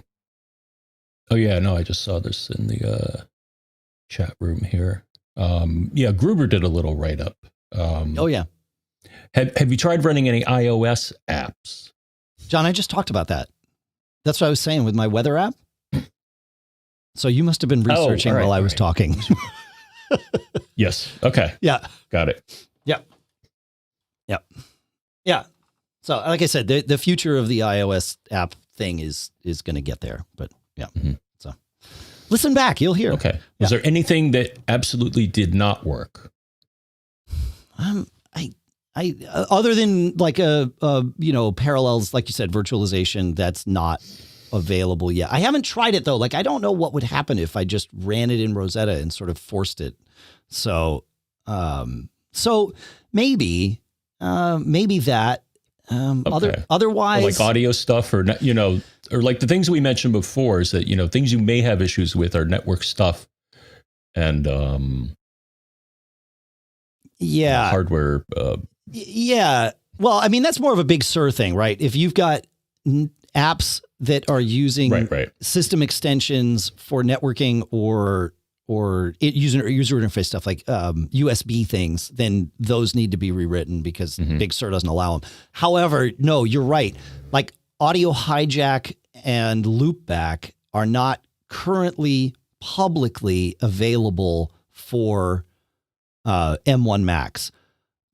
yeah, no, I just saw this in the chat room here. Yeah, Gruber did a little write-up. Oh yeah. Have you tried running any iOS apps? John, I just talked about that. That's what I was saying with my weather app. So you must have been researching while I was talking. Yes. Okay. Yeah. Got it. Yeah. Yeah. Yeah. So like I said, the future of the iOS app thing is going to get there, but yeah. Mm-hmm. So listen back, you'll hear. Okay. Was there anything that absolutely did not work? I other than like Parallels, like you said, virtualization, that's not available yet. I haven't tried it though. Like, I don't know what would happen if I just ran it in Rosetta and sort of forced it. So maybe that, Okay. otherwise, or like audio stuff or like the things we mentioned before is that, things you may have issues with are network stuff and, hardware. Yeah. Well, I mean, that's more of a Big Sur thing, right? If you've got apps that are using system extensions for networking or user interface stuff like USB things, then those need to be rewritten because Big Sur doesn't allow them. However, no, you're right. Like audio hijack and loopback are not currently publicly available for M1 Macs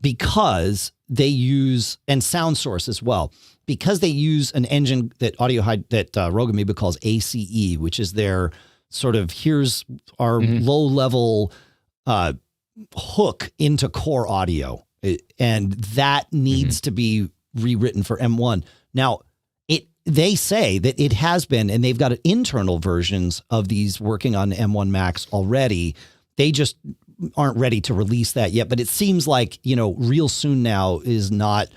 because they use, and Sound Source as well, because they use an engine that Rogue Amoeba calls ACE, which is their sort of, here's our low level hook into core audio. And that needs to be rewritten for M1. Now, they say that it has been, and they've got internal versions of these working on M1 Macs already. They just aren't ready to release that yet, but it seems like, real soon now is not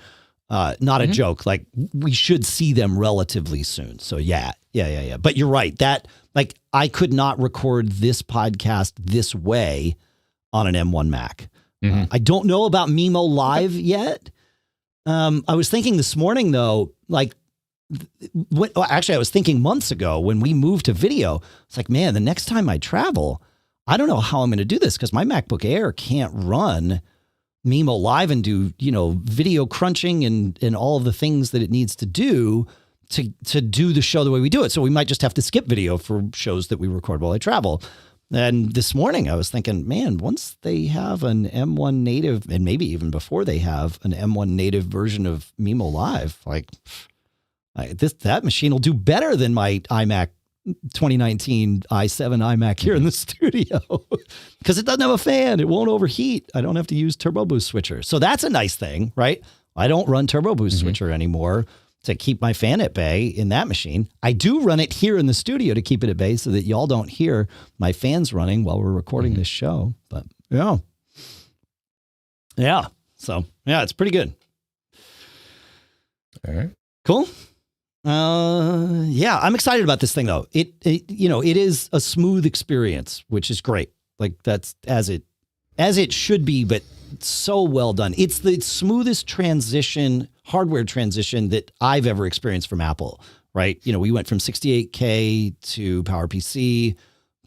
a joke. Like, we should see them relatively soon. So yeah. But you're right. That, like, I could not record this podcast this way on an M1 Mac. I don't know about Mimo Live yet. I was thinking this morning though, like, actually I was thinking months ago when we moved to video, it's like, man, the next time I travel, I don't know how I'm going to do this because my MacBook Air can't run Mimo Live and do, video crunching and all of the things that it needs to do to do the show the way we do it. So we might just have to skip video for shows that we record while I travel. And this morning I was thinking, man, once they have an M1 native, and maybe even before they have an M1 native version of Mimo Live, like that machine will do better than my iMac 2019 i7 iMac here in the studio because it doesn't have a fan. It won't overheat. I don't have to use Turbo Boost switcher. So that's a nice thing, right? I don't run Turbo Boost switcher anymore to keep my fan at bay in that machine. I do run it here in the studio to keep it at bay so that y'all don't hear my fans running while we're recording this show. But yeah. So yeah, it's pretty good. All right. Cool. Yeah, I'm excited about this thing though. It is a smooth experience, which is great. Like that's as it should be, but so well done. It's the smoothest hardware transition that I've ever experienced from Apple, right? We went from 68K to PowerPC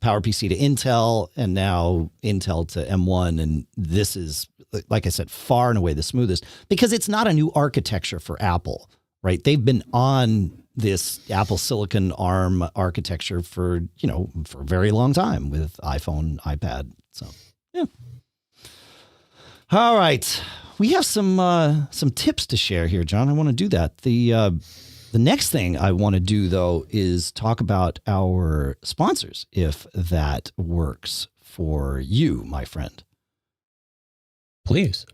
to Intel, and now Intel to M1. And this is, like I said, far and away the smoothest because it's not a new architecture for Apple, right? They've been on this Apple Silicon ARM architecture for a very long time with iPhone, iPad. So, yeah. All right. We have some tips to share here, John. I want to do that. The next thing I want to do, though, is talk about our sponsors, if that works for you, my friend. Please.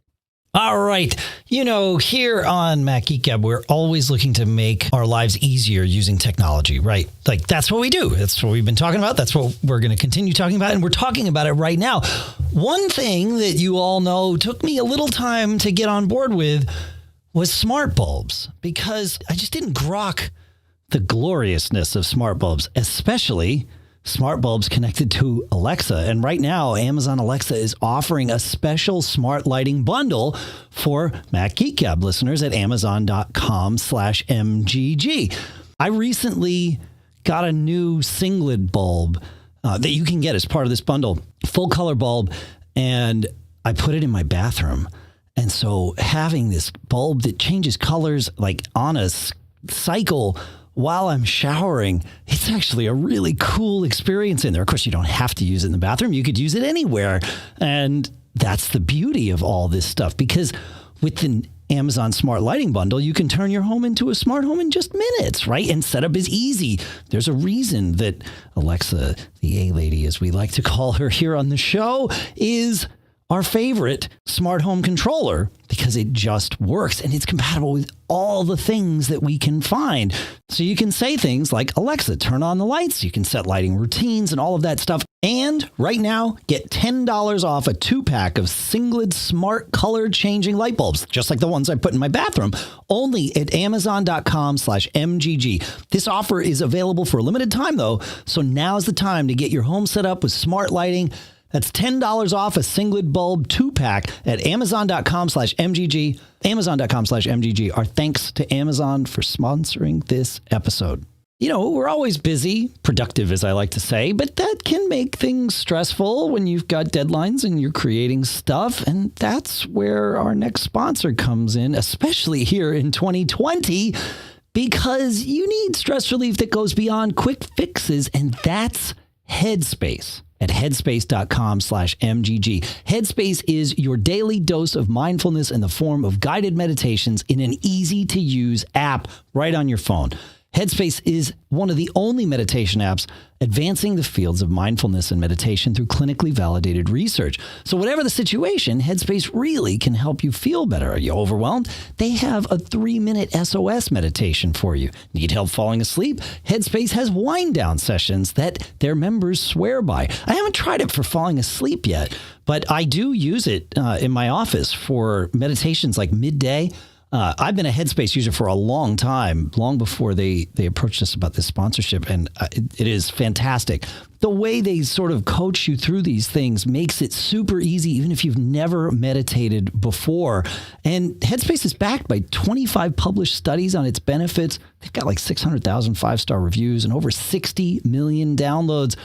All right. Here on Mac Geek Gab, we're always looking to make our lives easier using technology, right? Like, that's what we do. That's what we've been talking about. That's what we're going to continue talking about. And we're talking about it right now. One thing that you all know took me a little time to get on board with was smart bulbs, because I just didn't grok the gloriousness of smart bulbs, especially smart bulbs connected to Alexa. And right now, Amazon Alexa is offering a special smart lighting bundle for Mac Geek Gab listeners at amazon.com/MGG. I recently got a new singlet bulb that you can get as part of this bundle, full color bulb, and I put it in my bathroom. And so having this bulb that changes colors like on a cycle while I'm showering, it's actually a really cool experience in there. Of course, you don't have to use it in the bathroom. You could use it anywhere. And that's the beauty of all this stuff, because with the Amazon Smart Lighting Bundle, you can turn your home into a smart home in just minutes, right? And setup is easy. There's a reason that Alexa, the A-lady, as we like to call her here on the show, is our favorite smart home controller, because it just works and it's compatible with all the things that we can find. So you can say things like, Alexa, turn on the lights. You can set lighting routines and all of that stuff. And right now, get $10 off a 2-pack of singlet smart color changing light bulbs, just like the ones I put in my bathroom, only at amazon.com/MGG. This offer is available for a limited time though. So now's the time to get your home set up with smart lighting. That's $10 off a singlet bulb 2-pack at amazon.com/MGG. Amazon.com/MGG. Our thanks to Amazon for sponsoring this episode. We're always busy, productive, as I like to say, but that can make things stressful when you've got deadlines and you're creating stuff. And that's where our next sponsor comes in, especially here in 2020, because you need stress relief that goes beyond quick fixes, and that's Headspace. At headspace.com/MGG. Headspace is your daily dose of mindfulness in the form of guided meditations in an easy-to-use app right on your phone. Headspace is one of the only meditation apps advancing the fields of mindfulness and meditation through clinically validated research. So whatever the situation, Headspace really can help you feel better. Are you overwhelmed? They have a 3-minute SOS meditation for you. Need help falling asleep? Headspace has wind-down sessions that their members swear by. I haven't tried it for falling asleep yet, but I do use it in my office for meditations like midday. I've been a Headspace user for a long time, long before they approached us about this sponsorship, and it is fantastic. The way they sort of coach you through these things makes it super easy, even if you've never meditated before. And Headspace is backed by 25 published studies on its benefits. They've got like 600,000 5-star reviews and over 60 million downloads.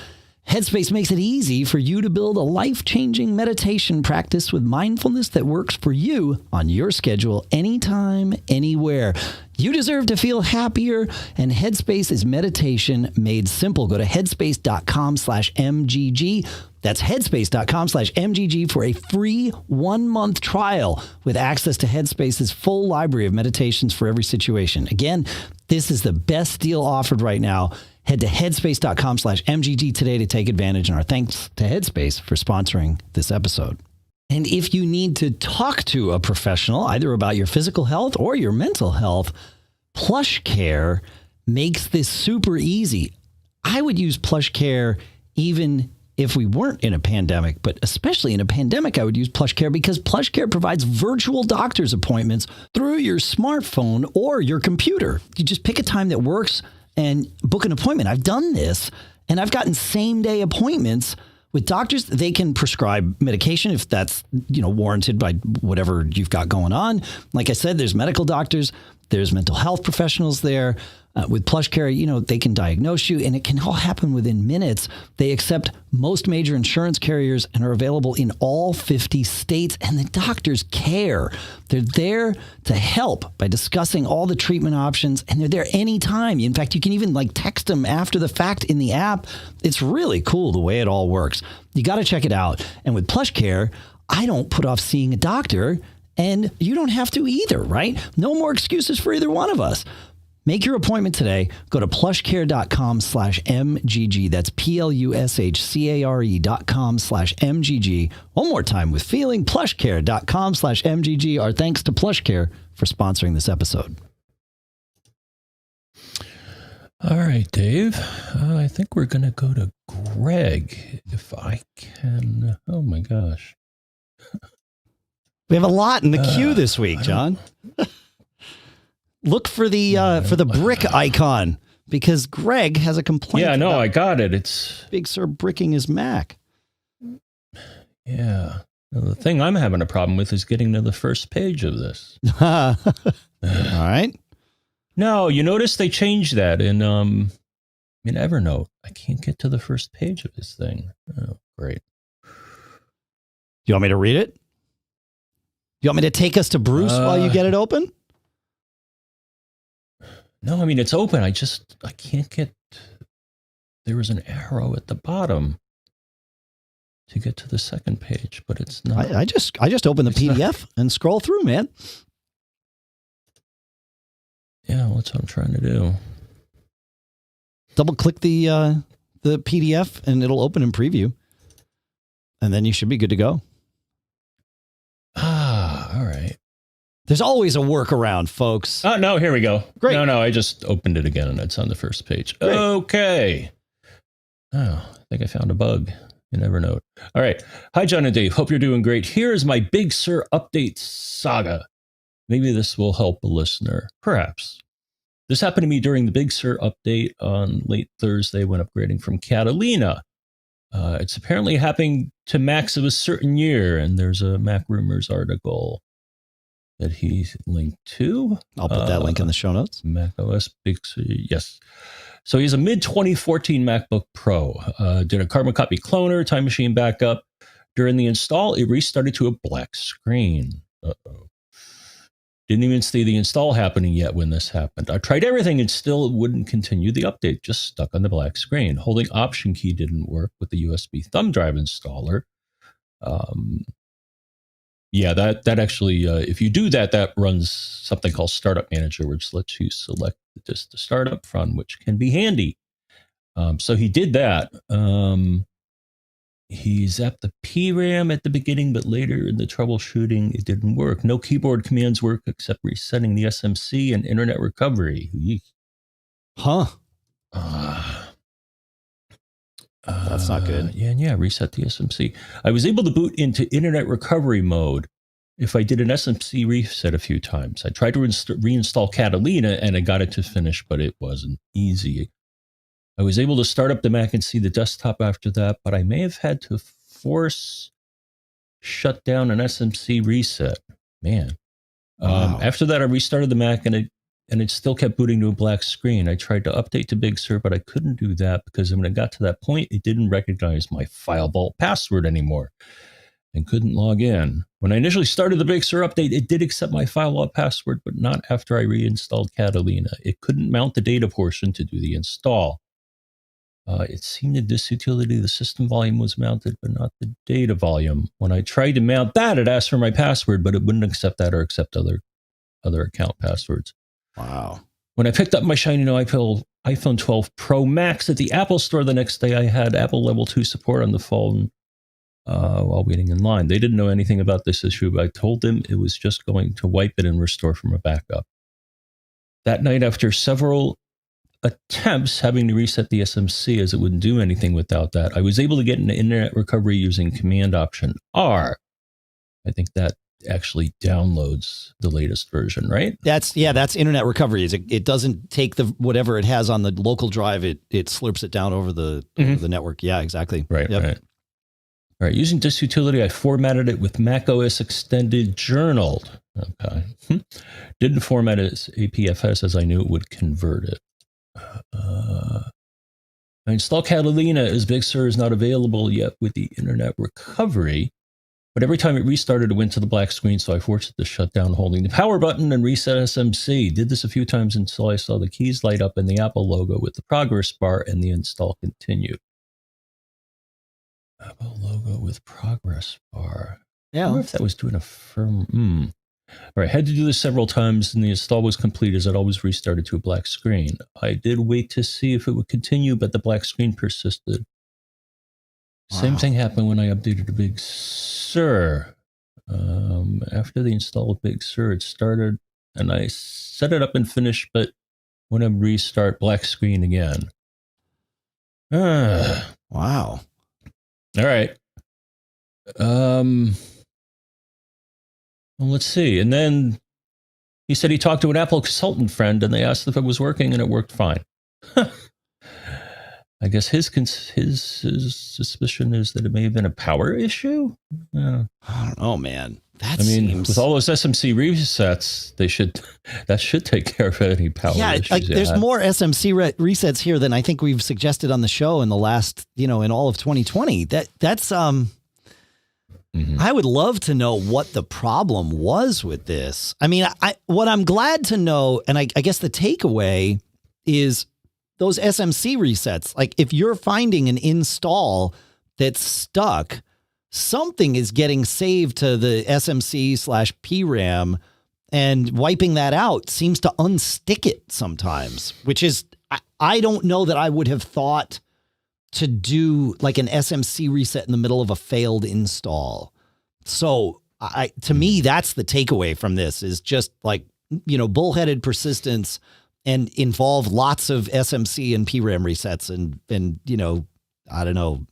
Headspace makes it easy for you to build a life-changing meditation practice with mindfulness that works for you on your schedule, anytime, anywhere. You deserve to feel happier, and Headspace is meditation made simple. Go to headspace.com/MGG. That's headspace.com/MGG for a free 1-month trial with access to Headspace's full library of meditations for every situation. Again, this is the best deal offered right now. Head to headspace.com/MGG today to take advantage. And our thanks to Headspace for sponsoring this episode. And if you need to talk to a professional, either about your physical health or your mental health, PlushCare makes this super easy. I would use PlushCare even if we weren't in a pandemic, but especially in a pandemic, I would use PlushCare because PlushCare provides virtual doctor's appointments through your smartphone or your computer. You just pick a time that works and book an appointment. I've done this, and I've gotten same-day appointments with doctors. They can prescribe medication if that's, warranted by whatever you've got going on. Like I said, there's medical doctors, there's mental health professionals there. With PlushCare, they can diagnose you, and it can all happen within minutes. They accept most major insurance carriers and are available in all 50 states, and the doctors care. They're there to help by discussing all the treatment options, and they're there anytime. In fact, you can even text them after the fact in the app. It's really cool the way it all works. You got to check it out. And with PlushCare, I don't put off seeing a doctor, and you don't have to either, right? No more excuses for either one of us. Make your appointment today. Go to plushcare.com/MGG. That's PlushCare.com/MGG. One more time with feeling. Plushcare.com/MGG. Our thanks to PlushCare for sponsoring this episode. All right, Dave. I think we're going to go to Greg, if I can. Oh, my gosh. We have a lot in the queue this week, John. Look for the brick icon because Greg has a complaint. Yeah, no, I got it. It's Big Sur bricking his Mac. Yeah. Now, the thing I'm having a problem with is getting to the first page of this. All right. No, you notice they changed that in Evernote. I can't get to the first page of this thing. Oh, great. You want me to read it? You want me to take us to Bruce while you get it open? No, it's open. I can't get, there was an arrow at the bottom to get to the second page, but it's not. I just open the PDF and scroll through, man. Yeah, that's what I'm trying to do. Double click the PDF and it'll open in preview. And then you should be good to go. All right. There's always a workaround, folks. Oh, no, here we go. Great. No, I just opened it again and it's on the first page. Great. Okay. Oh, I think I found a bug in Evernote. All right. Hi, John and Dave. Hope you're doing great. Here is my Big Sur update saga. Maybe this will help a listener. Perhaps. This happened to me during the Big Sur update on late Thursday when upgrading from Catalina. It's apparently happening to Macs of a certain year, and there's a Mac Rumors article that he linked to. I'll put that link in the show notes. MacOS Big Sur, yes. So he's a mid-2014 MacBook Pro. Did a carbon copy cloner, time machine backup. During the install, it restarted to a black screen. Uh-oh. Didn't even see the install happening yet when this happened. I tried everything and still wouldn't continue the update, just stuck on the black screen. Holding Option key didn't work with the USB thumb drive installer. Yeah, that actually, if you do that, that runs something called Startup Manager, which lets you select the disk to start up from, which can be handy. So he did that. He zapped the PRAM at the beginning, but later in the troubleshooting, it didn't work. No keyboard commands work except resetting the SMC and internet recovery. Huh. That's not good. Yeah, reset the SMC. I was able to boot into internet recovery mode if I did an SMC reset a few times. I tried to reinstall Catalina and I got it to finish, but it wasn't easy. I was able to start up the Mac and see the desktop after that, but I may have had to force shut down an SMC reset. Man. Wow. After that, I restarted the Mac and it still kept booting to a black screen. I tried to update to Big Sur, but I couldn't do that because when it got to that point, it didn't recognize my file vault password anymore and couldn't log in. When I initially started the Big Sur update, it did accept my file vault password, but not after I reinstalled Catalina. It couldn't mount the data portion to do the install. It seemed in this utility, the system volume was mounted, but not the data volume. When I tried to mount that, it asked for my password, but it wouldn't accept that or accept other account passwords. Wow. When I picked up my shiny new iPhone 12 Pro Max at the Apple Store the next day. I had Apple Level 2 support on the phone while waiting in line. They didn't know anything about this issue, but I told them it was just going to wipe it and restore from a backup. That night, after several attempts having to reset the SMC as it wouldn't do anything without that, I was able to get an internet recovery using Command Option R. I think that actually downloads the latest version, right? That's internet recovery. It doesn't take the whatever it has on the local drive, it slurps it down over the network. Yeah, exactly. Right, right. All right, using this utility, I formatted it with macOS Extended Journaled. Okay. Didn't format it as APFS as I knew it would convert it. I installed Catalina as Big Sur is not available yet with the internet recovery, but every time it restarted, it went to the black screen, so I forced it to shut down holding the power button and reset SMC. Did this a few times until I saw the keys light up and the Apple logo with the progress bar, and the install continued. Apple logo with progress bar. Yeah. I wonder if that was doing a firm... All right, had to do this several times, and the install was complete as it always restarted to a black screen. I did wait to see if it would continue, but the black screen persisted. Wow. Same thing happened when I updated to Big Sur. After the install of Big Sur, it started, and I set it up and finished, but when I restart, black screen again. Wow. All right. Well, let's see. And then he said he talked to an Apple consultant friend, and they asked if it was working, and it worked fine. I guess his suspicion is that it may have been a power issue. Yeah. I don't know, man. With all those SMC resets, that should take care of any power issues. Like there's more SMC resets here than I think we've suggested on the show in the last, in all of 2020. That's I would love to know what the problem was with this. I mean, what I'm glad to know, and I guess the takeaway is those SMC resets. Like if you're finding an install that's stuck, something is getting saved to the SMC/PRAM, and wiping that out seems to unstick it sometimes, which is, I don't know that I would have thought to do like an SMC reset in the middle of a failed install. So to me, that's the takeaway from this, is just like, bullheaded persistence and involve lots of SMC and PRAM resets and I don't know,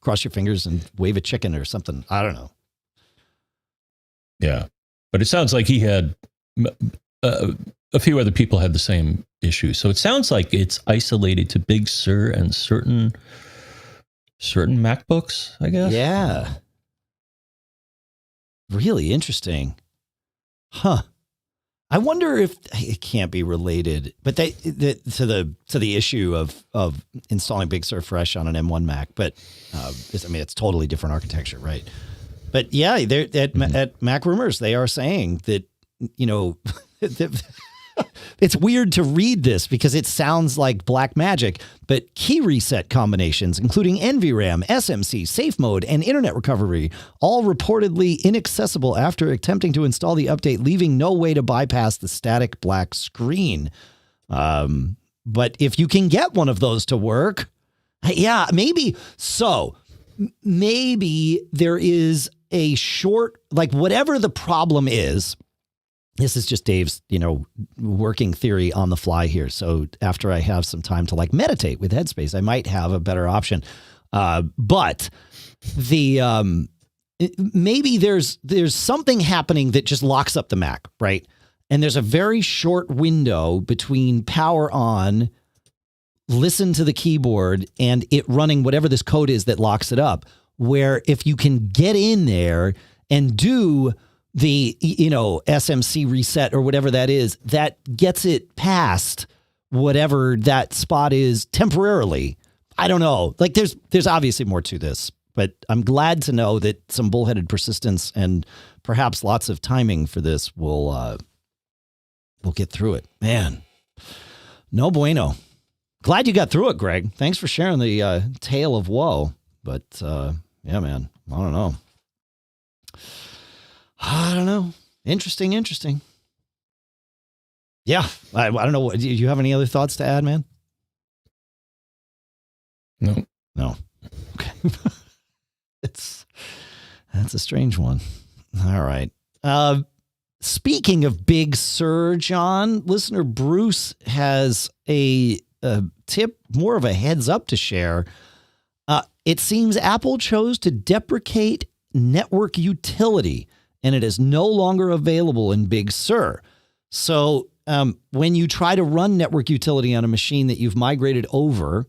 cross your fingers and wave a chicken or something. I don't know. Yeah. But it sounds like he had a few other people had the same issue. So it sounds like it's isolated to Big Sur and certain MacBooks, I guess. Yeah. Really interesting. Huh. I wonder if it can't be related, but to the issue of installing Big Sur fresh on an M1 Mac. But it's totally different architecture, right? But yeah, at Mac Rumors, they are saying that it's weird to read this because it sounds like black magic, but key reset combinations, including NVRAM, SMC, safe mode, and internet recovery, all reportedly inaccessible after attempting to install the update, leaving no way to bypass the static black screen. But if you can get one of those to work, yeah, maybe. So maybe there is a short, like whatever the problem is. This is just Dave's, working theory on the fly here. So after I have some time to like meditate with Headspace, I might have a better option. But the maybe there's something happening that just locks up the Mac, right? And there's a very short window between power on, listen to the keyboard, and it running whatever this code is that locks it up, where if you can get in there and do the, SMC reset or whatever that is, that gets it past whatever that spot is temporarily. I don't know. Like there's obviously more to this, but I'm glad to know that some bullheaded persistence and perhaps lots of timing for this will get through it. Man, no bueno. Glad you got through it, Greg. Thanks for sharing the tale of woe. But yeah, man, I don't know. Interesting. Yeah. I don't know. Do you have any other thoughts to add, man? No. No. Okay. That's a strange one. All right. Speaking of Big Sur, John, listener Bruce has a tip, more of a heads up to share. It seems Apple chose to deprecate network utility, and it is no longer available in Big Sur. So when you try to run network utility on a machine that you've migrated over,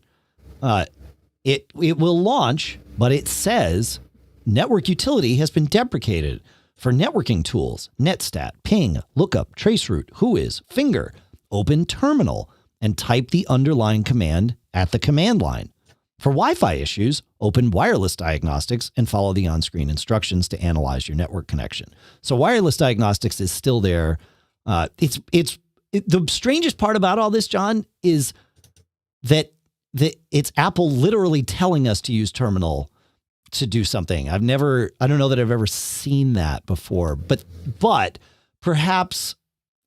it will launch, but it says network utility has been deprecated for networking tools, netstat, ping, lookup, traceroute, whois, finger, open terminal, and type the underlying command at the command line. For Wi-Fi issues, open wireless diagnostics and follow the on-screen instructions to analyze your network connection. So wireless diagnostics is still there. The strangest part about all this, John, is that it's Apple literally telling us to use terminal to do something. I don't know that I've ever seen that before, but perhaps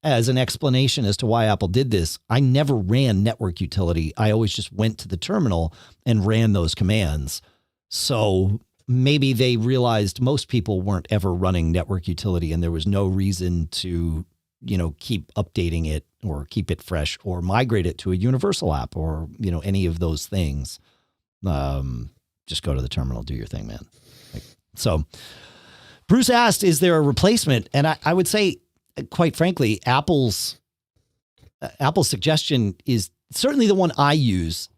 as an explanation as to why Apple did this, I never ran network utility. I always just went to the terminal and ran those commands. So maybe they realized most people weren't ever running network utility and there was no reason to, keep updating it or keep it fresh or migrate it to a universal app or, any of those things. Just go to the terminal, do your thing, man. So Bruce asked, is there a replacement? And I would say, quite frankly, Apple's suggestion is certainly the one I use.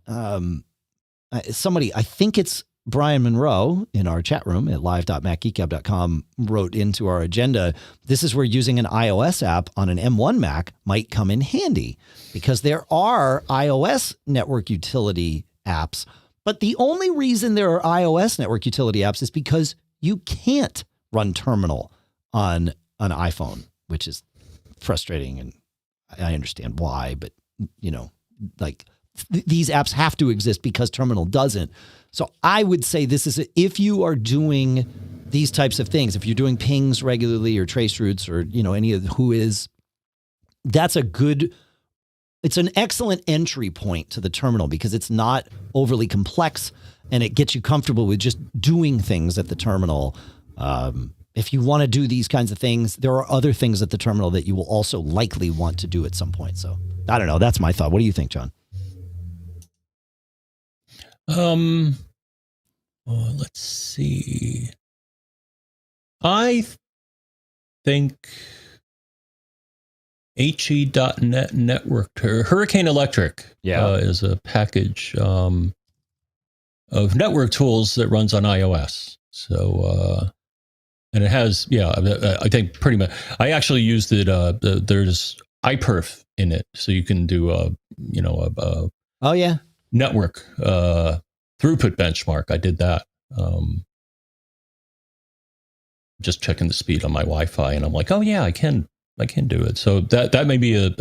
Somebody, I think it's Brian Monroe in our chat room at live.macgeekgab.com wrote into our agenda. This is where using an iOS app on an M1 Mac might come in handy because there are iOS network utility apps. But the only reason there are iOS network utility apps is because you can't run terminal on an iPhone, which is frustrating. And I understand why, but these apps have to exist because terminal doesn't. So I would say this is, if you are doing these types of things, if you're doing pings regularly or trace routes or, any of the whois, it's an excellent entry point to the terminal because it's not overly complex and it gets you comfortable with just doing things at the terminal. If you want to do these kinds of things, there are other things at the terminal that you will also likely want to do at some point. So I don't know. That's my thought. What do you think, John? Let's see. I think HE.net network, Hurricane Electric is a package of network tools that runs on iOS. So, and it has, I think pretty much, I actually used it. There's iPerf in it. So you can do network throughput benchmark. I did that. Just checking the speed on my Wi-Fi, and I'm like, oh yeah, I can do it. So that may be a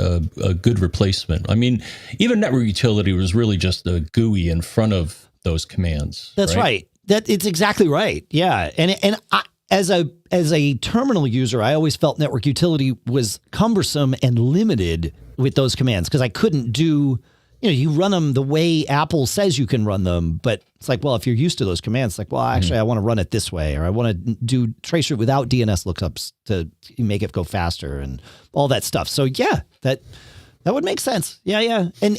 good replacement. I mean, even network utility was really just the GUI in front of those commands. That's right. It's exactly right. Yeah, and I, as a terminal user, I always felt network utility was cumbersome and limited with those commands because I couldn't do. You run them the way Apple says you can run them, but it's like, well, if you're used to those commands, it's like, well, actually, I want to run it this way, or I want to do traceroute without DNS lookups to make it go faster and all that stuff. So yeah, that would make sense. Yeah. And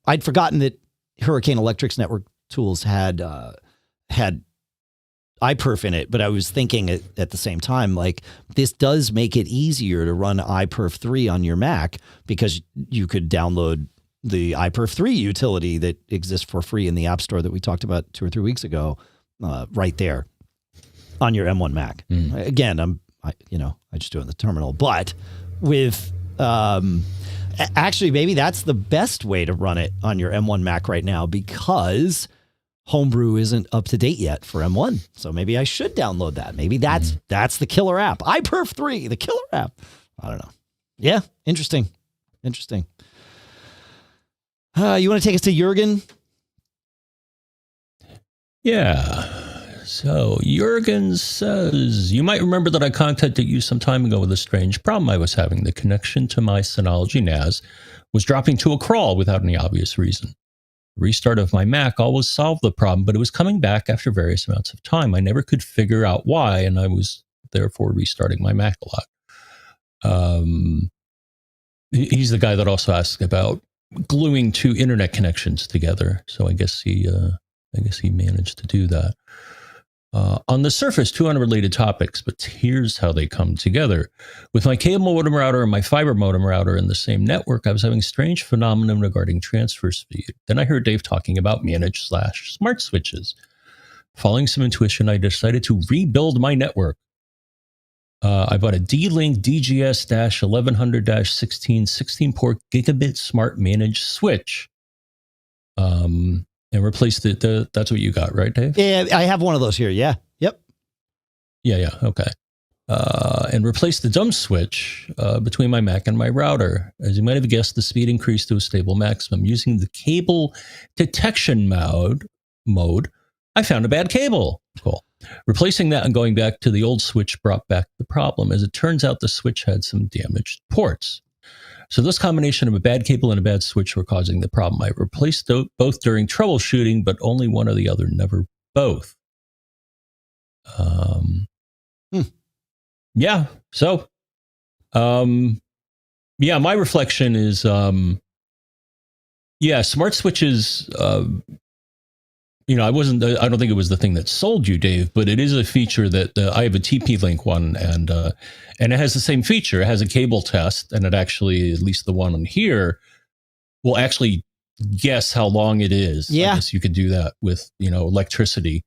I'd forgotten that Hurricane Electric's network tools had iPerf in it, but I was thinking at the same time, like, this does make it easier to run iPerf 3 on your Mac because you could download the iPerf 3 utility that exists for free in the App Store that we talked about 2 or 3 weeks ago, right there on your M1 Mac. Again, I just do it in the terminal, but with actually, maybe that's the best way to run it on your M1 Mac right now because Homebrew isn't up to date yet for M1. So maybe I should download that. Maybe that's the killer app. iPerf 3, the killer app. I don't know. Yeah, interesting. You want to take us to Jürgen? Yeah. So Jürgen says, you might remember that I contacted you some time ago with a strange problem I was having. The connection to my Synology NAS was dropping to a crawl without any obvious reason. Restart of my Mac always solved the problem, but it was coming back after various amounts of time. I never could figure out why, and I was therefore restarting my Mac a lot. He's the guy that also asked about gluing two internet connections together. So I guess he managed to do that. On the surface, two unrelated topics, but here's how they come together. With my cable modem router and my fiber modem router in the same network, I was having a strange phenomenon regarding transfer speed. Then I heard Dave talking about managed/smart switches. Following some intuition, I decided to rebuild my network. I bought a D-Link DGS-1100-16 16-port gigabit smart managed switch. And replaced it. That's what you got, right, Dave? Yeah, I have one of those here. Yeah. Yep. Yeah. Okay. And replaced the dumb switch between my Mac and my router. As you might have guessed, the speed increased to a stable maximum. Using the cable detection mode, I found a bad cable. Cool. Replacing that and going back to the old switch brought back the problem. As it turns out, the switch had some damaged ports. So this combination of a bad cable and a bad switch were causing the problem. I replaced both during troubleshooting, but only one or the other, never both. Yeah. So, my reflection is, smart switches, I don't think it was the thing that sold you, Dave, but it is a feature that I have a TP-Link one, and it has the same feature. It has a cable test, and it actually, at least the one on here, will actually guess how long it is. Yeah. I guess you could do that with, electricity.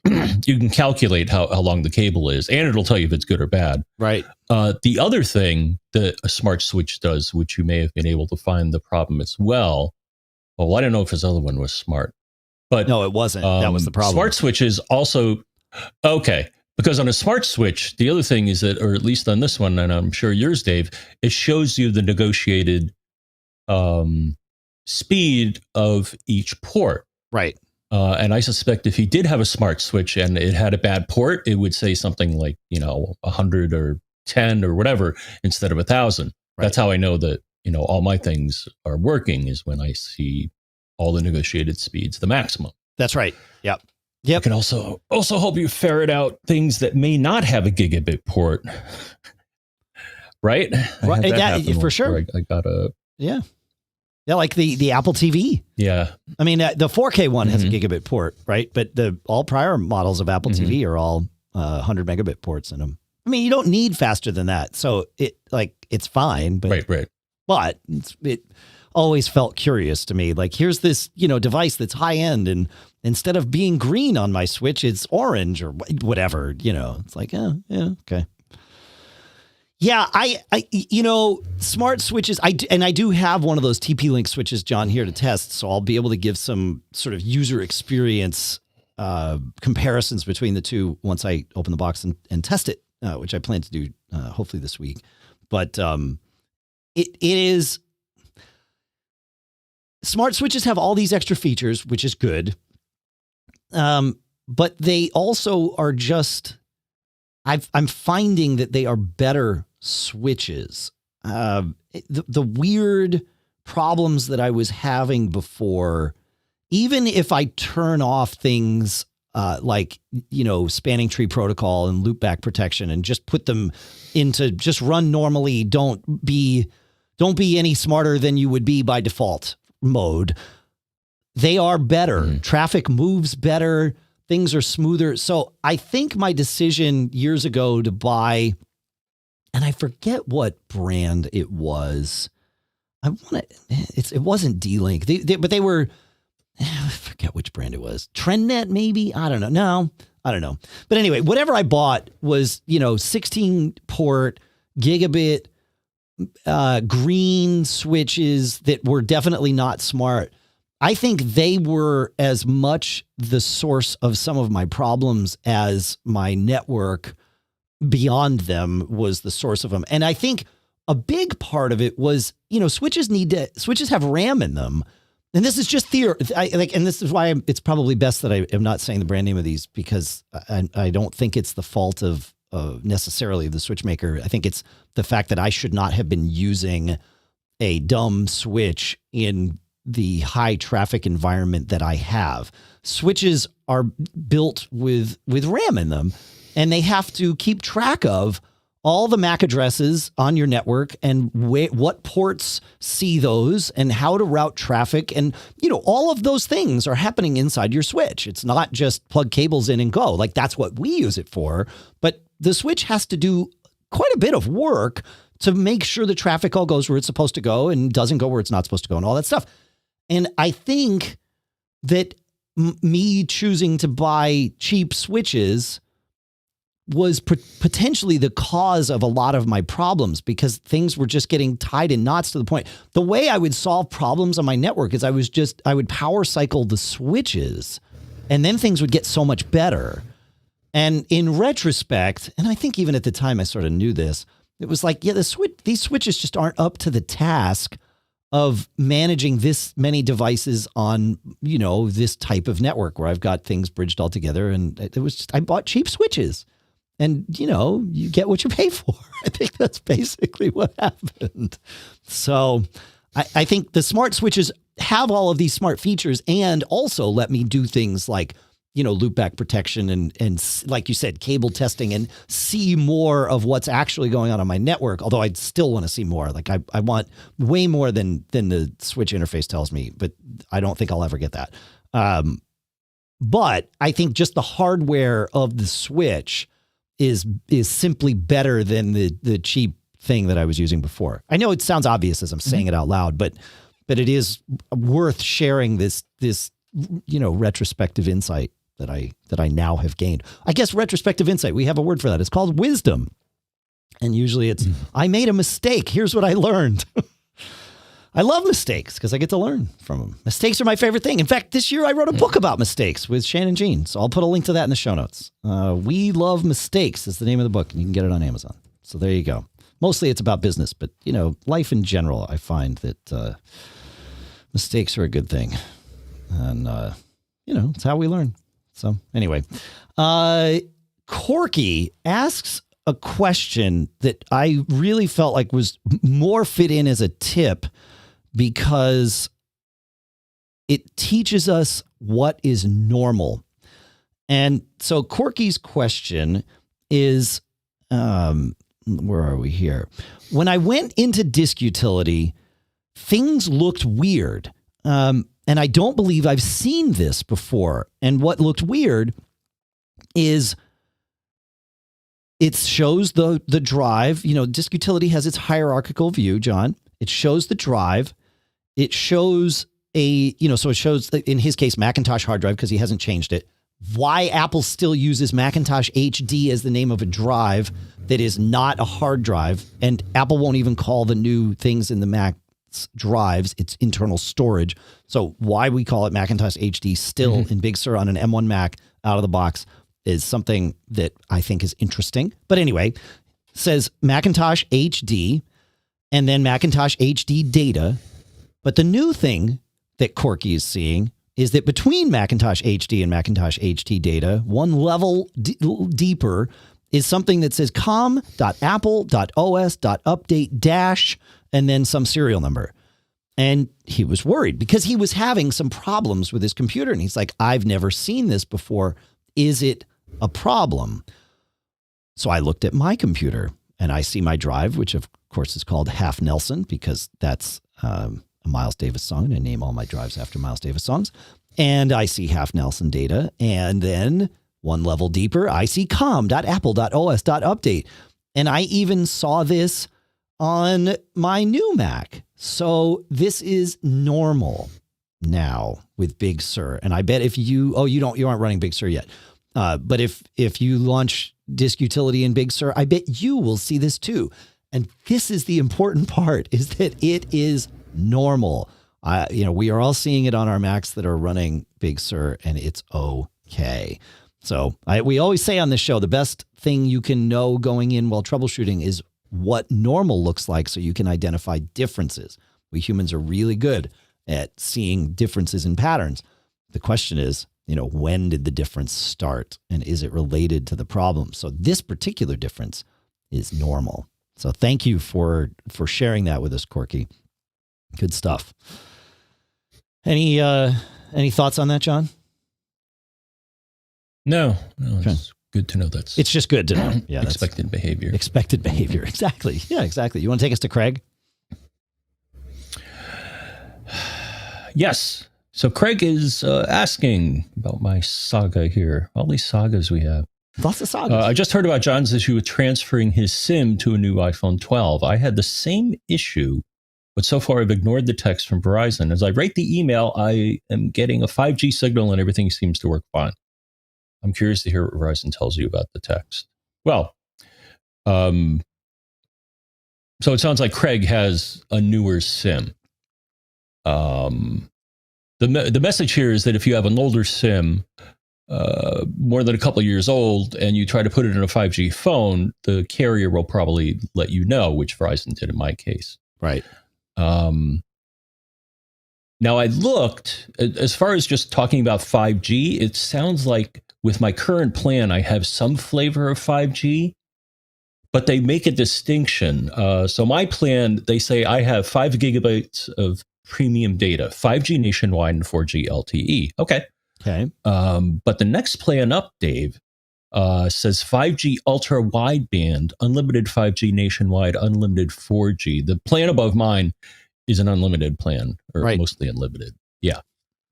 You can calculate how long the cable is, and it'll tell you if it's good or bad. Right. The other thing that a smart switch does, which you may have been able to find the problem as well, I don't know if his other one was smart. But no, it wasn't. That was the problem. Smart switches also, okay, because on a smart switch, the other thing is that, or at least on this one, and I'm sure yours, Dave, it shows you the negotiated speed of each port. Right. And I suspect if he did have a smart switch and it had a bad port, it would say something like, 100 or 10 or whatever instead of 1,000. Right. That's how I know that, all my things are working, is when I see all the negotiated speeds, the maximum. That's right. Yep. I can also help you ferret out things that may not have a gigabit port. Right? Right. Yeah, for sure. I got a... Yeah. Yeah, like the Apple TV. Yeah. I mean, the 4K one has a gigabit port, right? But all prior models of Apple TV are all 100 megabit ports in them. I mean, you don't need faster than that. So it's fine. But, right. But it always felt curious to me. Like, here's this, device that's high end, and instead of being green on my switch, it's orange or whatever, it's like, yeah, okay. Yeah, I smart switches, I do have one of those TP-Link switches, John, here to test, so I'll be able to give some sort of user experience comparisons between the two once I open the box and test it, which I plan to do hopefully this week. But it is... Smart switches have all these extra features, which is good. But they also are just, I'm finding that they are better switches. The weird problems that I was having before, even if I turn off things like, spanning tree protocol and loopback protection and just put them into just run normally, don't be any smarter than you would be by default mode, they are better. Traffic moves better. Things are smoother. So I think my decision years ago to buy, and I forget what brand it was. It wasn't D-Link, but they were, I forget which brand it was. TrendNet, maybe? I don't know. No, I don't know. But anyway, whatever I bought was, 16 port gigabit green switches that were definitely not smart. I think they were as much the source of some of my problems as my network beyond them was the source of them. And I think a big part of it was, switches have RAM in them. And this is just theory. And this is why it's probably best that I am not saying the brand name of these, because I don't think it's the fault of necessarily the switch maker. I think it's the fact that I should not have been using a dumb switch in the high traffic environment that I have. Switches are built with RAM in them, and they have to keep track of all the MAC addresses on your network and what ports see those and how to route traffic. And, all of those things are happening inside your switch. It's not just plug cables in and go. Like, that's what we use it for. But the switch has to do quite a bit of work to make sure the traffic all goes where it's supposed to go and doesn't go where it's not supposed to go and all that stuff. And I think that me choosing to buy cheap switches was potentially the cause of a lot of my problems, because things were just getting tied in knots to the point. The way I would solve problems on my network is I would power cycle the switches, and then things would get so much better. And in retrospect, and I think even at the time I sort of knew this, it was like, yeah, these switches just aren't up to the task of managing this many devices on, this type of network where I've got things bridged all together. And I bought cheap switches, and, you get what you pay for. I think that's basically what happened. So I think the smart switches have all of these smart features and also let me do things like, loopback protection and like you said, cable testing, and see more of what's actually going on my network. Although I'd still want to see more. Like I want way more than the switch interface tells me, but I don't think I'll ever get that. But I think just the hardware of the switch is simply better than the cheap thing that I was using before. I know it sounds obvious as I'm saying it out loud, but it is worth sharing this retrospective insight that I now have gained. I guess retrospective insight, we have a word for that. It's called wisdom. And usually it's, I made a mistake. Here's what I learned. I love mistakes because I get to learn from them. Mistakes are my favorite thing. In fact, this year I wrote a book about mistakes with Shannon Jean. So I'll put a link to that in the show notes. We Love Mistakes is the name of the book, and you can get it on Amazon. So there you go. Mostly it's about business, but life in general, I find that mistakes are a good thing. And, it's how we learn. So anyway, Corky asks a question that I really felt like was more fit in as a tip, because it teaches us what is normal. And so Corky's question is, where are we here? When I went into disk utility, things looked weird. And I don't believe I've seen this before. And what looked weird is it shows the drive. Disk utility has its hierarchical view, John. It shows the drive. It shows so it shows, in his case, Macintosh hard drive, because he hasn't changed it. Why Apple still uses Macintosh HD as the name of a drive that is not a hard drive. And Apple won't even call the new things in the Mac drives, it's internal storage. So why we call it Macintosh HD still in Big Sur on an M1 Mac out of the box is something that I think is interesting. But anyway, says Macintosh HD and then Macintosh HD data. But the new thing that Corky is seeing is that between Macintosh HD and Macintosh HD data, one level deeper is something that says com.apple.os.update dash and then some serial number. And he was worried because he was having some problems with his computer. And he's like, I've never seen this before. Is it a problem? So I looked at my computer and I see my drive, which of course is called Half Nelson, because that's a Miles Davis song. And I name all my drives after Miles Davis songs. And I see Half Nelson data. And then one level deeper, I see com.apple.os.update. And I even saw this on my new Mac. So this is normal now with Big Sur. And I bet if you aren't running Big Sur yet. But if you launch disk utility in Big Sur, I bet you will see this too. And this is the important part, is that it is normal. We are all seeing it on our Macs that are running Big Sur, and it's okay. So we always say on this show, the best thing you can know going in while troubleshooting is what normal looks like, so you can identify differences. We humans are really good at seeing differences in patterns. The question is, when did the difference start, and is it related to the problem? So this particular difference is normal. So thank you for sharing that with us, Corky. Good stuff. Any thoughts on that, John? No, it's good to know that's. It's just good to know. Yeah, expected behavior. Expected behavior. Exactly. Yeah, exactly. You want to take us to Craig? Yes. So Craig is asking about my saga here. All these sagas we have. Lots of sagas. I just heard about John's issue with transferring his SIM to a new iPhone 12. I had the same issue, but so far I've ignored the text from Verizon. As I write the email, I am getting a 5G signal and everything seems to work fine. I'm curious to hear what Verizon tells you about the text. Well, so it sounds like Craig has a newer SIM. The message here is that if you have an older SIM, more than a couple of years old, and you try to put it in a 5G phone, the carrier will probably let you know, which Verizon did in my case. Right. Now, I looked, as far as just talking about 5G, it sounds like with my current plan, I have some flavor of 5G, but they make a distinction. So my plan, they say I have 5 gigabytes of premium data, 5G nationwide and 4G LTE. Okay. But the next plan up, Dave, says 5G ultra wideband, unlimited 5G nationwide, unlimited 4G. The plan above mine is an unlimited plan, or mostly unlimited. Yeah.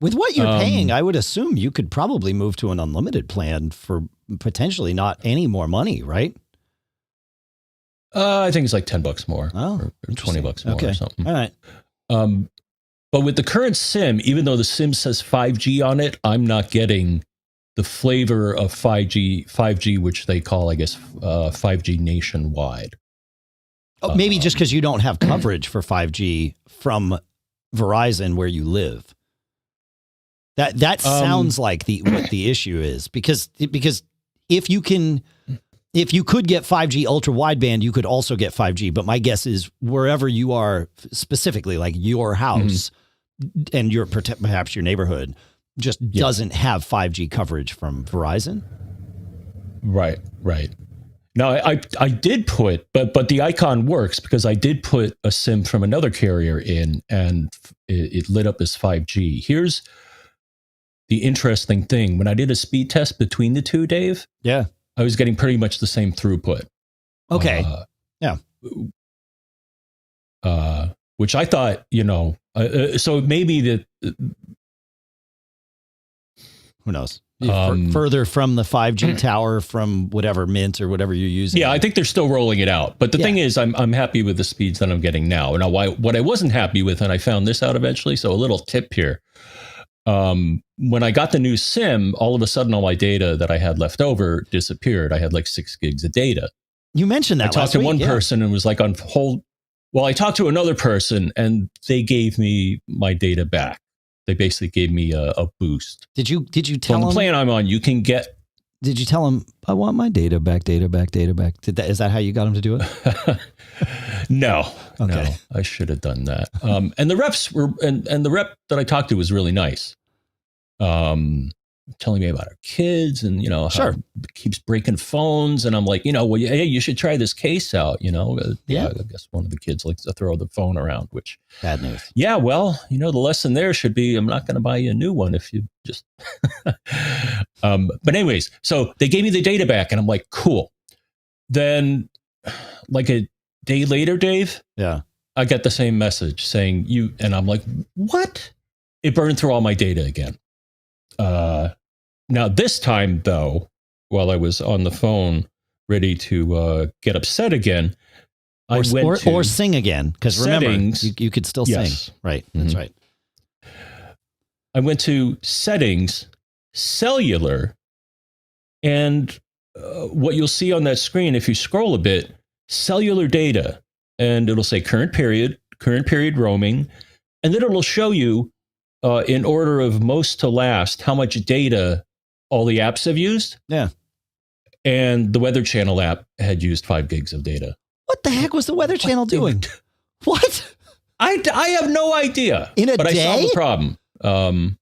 With what you're paying, I would assume you could probably move to an unlimited plan for potentially not any more money, right? I think it's like $10 more, or $20 more, or something. All right. But with the current SIM, even though the SIM says 5G on it, I'm not getting the flavor of 5G, which they call, I guess, 5G nationwide. Oh, maybe just because you don't have coverage for 5G from Verizon where you live. That sounds like what the issue is, because if you could get 5G ultra wideband, you could also get 5G. But my guess is wherever you are, specifically like your house and perhaps your neighborhood, just doesn't have 5G coverage from Verizon. Right. Now, I did put, but the icon works because I did put a SIM from another carrier in, and it lit up as 5G. Here's the interesting thing. When I did a speed test between the two, Dave, I was getting pretty much the same throughput. Okay. Which I thought, so maybe who knows? Further from the 5G tower, from whatever Mint or whatever you're using. Yeah, I think they're still rolling it out. But the thing is, I'm happy with the speeds that I'm getting now. Now, what I wasn't happy with, and I found this out eventually, so a little tip here. When I got the new SIM, all of a sudden, all my data that I had left over disappeared. I had like 6 gigs of data. You mentioned that. I talked to one person and was like on hold. Well, I talked to another person and they gave me my data back. They basically gave me a boost. Did you tell them? The plan I'm on, you can get. Did you tell him, I want my data back? Is that how you got him to do it? No. Okay. No, I should have done that. And the reps were, and the rep that I talked to was really nice. Telling me about our kids and, how it keeps breaking phones. And I'm like, well, hey, you should try this case out, I guess one of the kids likes to throw the phone around, which bad news. Yeah. Well, the lesson there should be, I'm not going to buy you a new one if you just, but anyways, so they gave me the data back and I'm like, cool. Then like a day later, Dave, I got the same message saying and I'm like, what? It burned through all my data again. Now this time though, while I was on the phone ready to get upset again, or sing again, because remember you could still sing. Right, that's right. I went to settings, cellular, and what you'll see on that screen if you scroll a bit, cellular data, and it'll say current period roaming, and then it'll show you in order of most to last, how much data all the apps have used. Yeah. And the Weather Channel app had used 5 gigs of data. What the heck was the Weather Channel doing? What? I have no idea. But I solved the problem.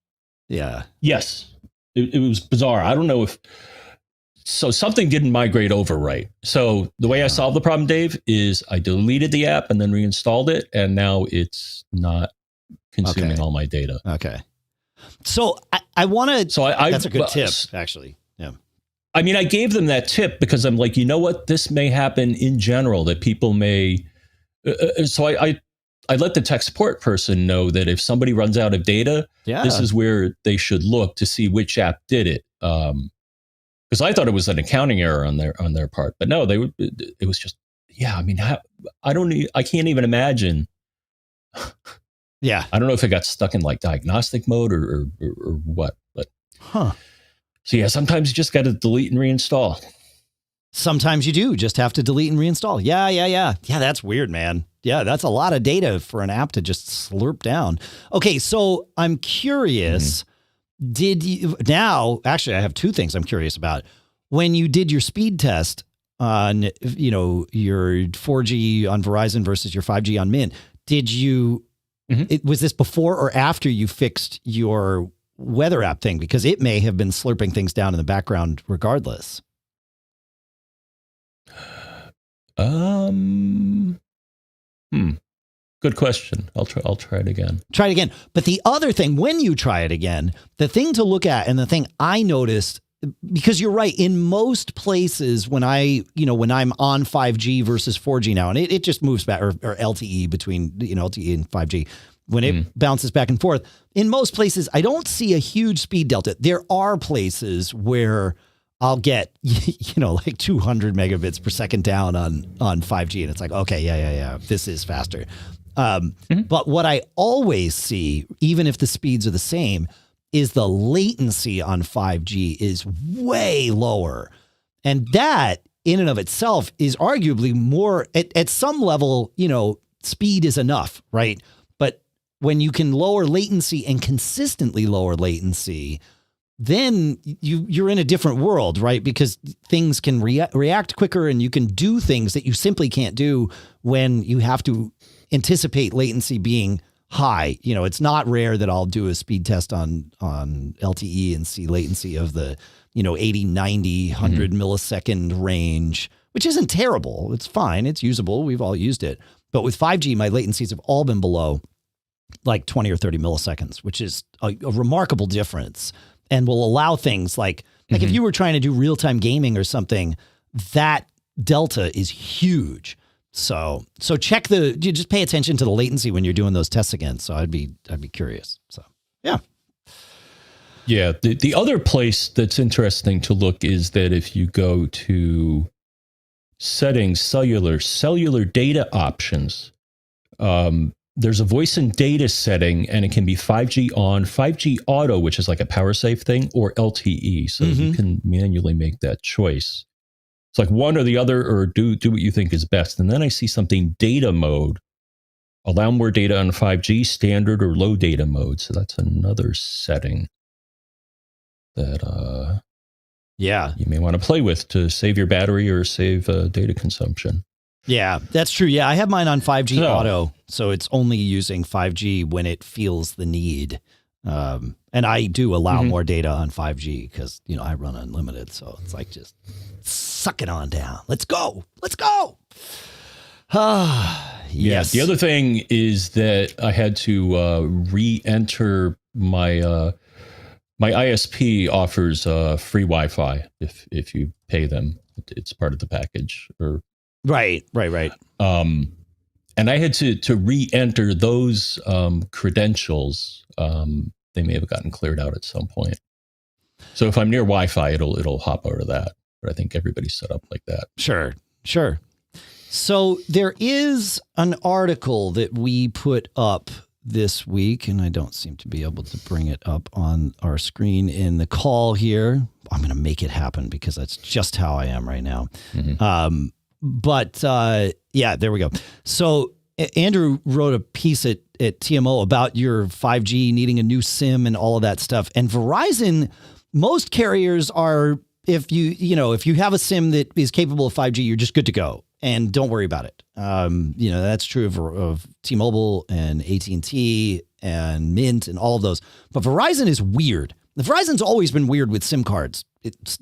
Yes. It was bizarre. I don't know so something didn't migrate over right. So the way I solved the problem, Dave, is I deleted the app and then reinstalled it. And now it's not consuming all my data. Okay. So I want to. So that's a good tip, actually. Yeah. I mean, I gave them that tip because I'm like, you know what? This may happen in general, that people may. So I let the tech support person know that if somebody runs out of data, this is where they should look to see which app did it. Because I thought it was an accounting error on their part, but no, it was just, I mean, I can't even imagine. Yeah. I don't know if it got stuck in like diagnostic mode or what, but. So yeah, sometimes you just got to delete and reinstall. Sometimes you do just have to delete and reinstall. Yeah. Yeah, that's weird, man. Yeah, that's a lot of data for an app to just slurp down. Okay, so I'm curious, actually I have two things I'm curious about. When you did your speed test on, your 4G on Verizon versus your 5G on Mint, did you, was this before or after you fixed your weather app thing? Because it may have been slurping things down in the background regardless. Good question. I'll try it again. Try it again. But the other thing, when you try it again, the thing to look at, and the thing I noticed, because you're right, in most places when I'm on 5G versus 4G now, and it just moves back, or LTE between, LTE and 5G, when it bounces back and forth, in most places, I don't see a huge speed delta. There are places where I'll get, like 200 megabits per second down on 5G. And it's like, okay, yeah. This is faster. But what I always see, even if the speeds are the same, is the latency on 5G is way lower. And that in and of itself is arguably more at some level, speed is enough, right? But when you can lower latency and consistently lower latency, then you're in a different world, right? Because things can react quicker, and you can do things that you simply can't do when you have to anticipate latency being high. It's not rare that I'll do a speed test on LTE and see latency of the, 80, 90, 100 millisecond range, which isn't terrible. It's fine. It's usable. We've all used it. But with 5G, my latencies have all been below like 20 or 30 milliseconds, which is a remarkable difference. And will allow things like if you were trying to do real-time gaming or something, that delta is huge. So you just pay attention to the latency when you're doing those tests again. So I'd be curious. So, yeah. Yeah. The other place that's interesting to look is that if you go to settings, cellular data options, there's a voice and data setting, and it can be 5G on, 5G auto, which is like a power save thing, or LTE. So you can manually make that choice. It's like one or the other, or do what you think is best. And then I see something data mode, allow more data on 5G, standard or low data mode. So that's another setting that you may want to play with to save your battery or save data consumption. Yeah, that's true. Yeah, I have mine on 5G auto, so it's only using 5G when it feels the need. And I do allow more data on 5G because, I run unlimited. So it's like, just suck it on down. Let's go. Yes. The other thing is that I had to re-enter my my ISP offers free Wi-Fi if you pay them. It's part of the package. Right. And I had to re-enter those credentials. They may have gotten cleared out at some point. So if I'm near Wi-Fi, it'll hop out of that. But I think everybody's set up like that. Sure. So there is an article that we put up this week, and I don't seem to be able to bring it up on our screen in the call here. I'm going to make it happen because that's just how I am right now. But there we go. So Andrew wrote a piece at TMO about your 5G needing a new SIM and all of that stuff. And Verizon, most carriers are, if you have a SIM that is capable of 5G, you're just good to go and don't worry about it. That's true of T-Mobile and AT&T and Mint and all of those. But Verizon is weird. Verizon's always been weird with SIM cards,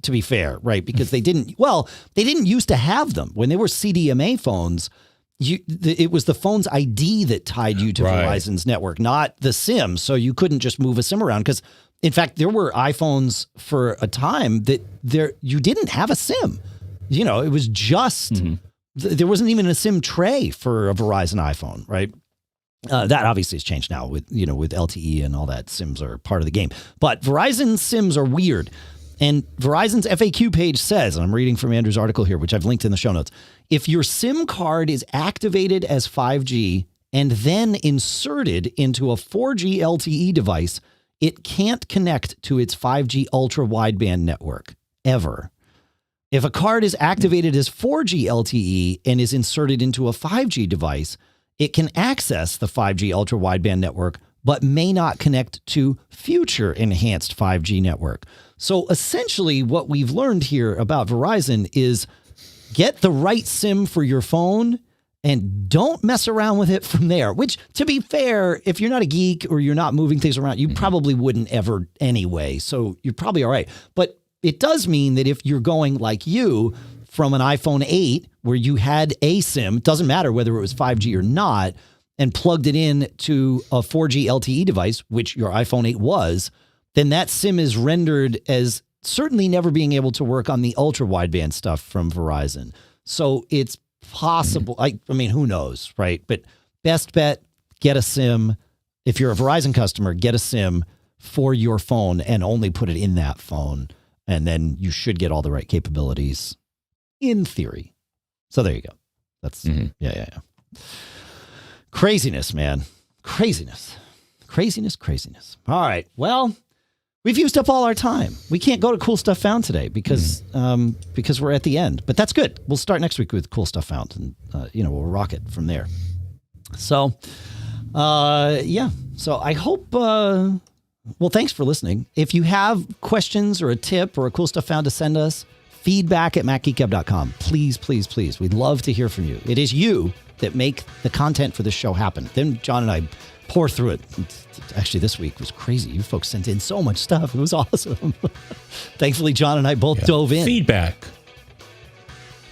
to be fair, right? Because they didn't used to have them. When they were CDMA phones, it was the phone's ID that tied you to Verizon's network, not the SIM. So you couldn't just move a SIM around because, in fact, there were iPhones for a time that you didn't have a SIM. It was just there wasn't even a SIM tray for a Verizon iPhone, right? That obviously has changed now with LTE and all that. SIMs are part of the game, but Verizon SIMs are weird. And Verizon's FAQ page says, and I'm reading from Andrew's article here, which I've linked in the show notes, if your SIM card is activated as 5G and then inserted into a 4G LTE device, it can't connect to its 5G ultra wideband network ever. If a card is activated as 4G LTE and is inserted into a 5G device, it can access the 5G ultra wideband network, but may not connect to future enhanced 5G network. So essentially what we've learned here about Verizon is get the right SIM for your phone and don't mess around with it from there, which, to be fair, if you're not a geek or you're not moving things around, you probably wouldn't ever anyway. So you're probably all right. But it does mean that if you're going like you from an iPhone 8 where you had a SIM, doesn't matter whether it was 5G or not, and plugged it in to a 4G LTE device, which your iPhone 8 was, then that SIM is rendered as certainly never being able to work on the ultra wideband stuff from Verizon. So it's possible. I mean, who knows, right? But best bet, get a SIM. If you're a Verizon customer, get a SIM for your phone and only put it in that phone. And then you should get all the right capabilities in theory. So there you go. That's, yeah. Craziness, man. Craziness. All right. Well, we've used up all our time. We can't go to Cool Stuff Found today because we're at the end. But that's good. We'll start next week with Cool Stuff Found, and we'll rock it from there. So, yeah. So I hope. Well, thanks for listening. If you have questions or a tip or a Cool Stuff Found to send us, feedback@macgeekgab.com. Please. We'd love to hear from you. It is you that make the content for this show happen. Then John and I pour through it. Actually, this week was crazy. You folks sent in so much stuff. It was awesome. Thankfully, John and I both dove in. Feedback.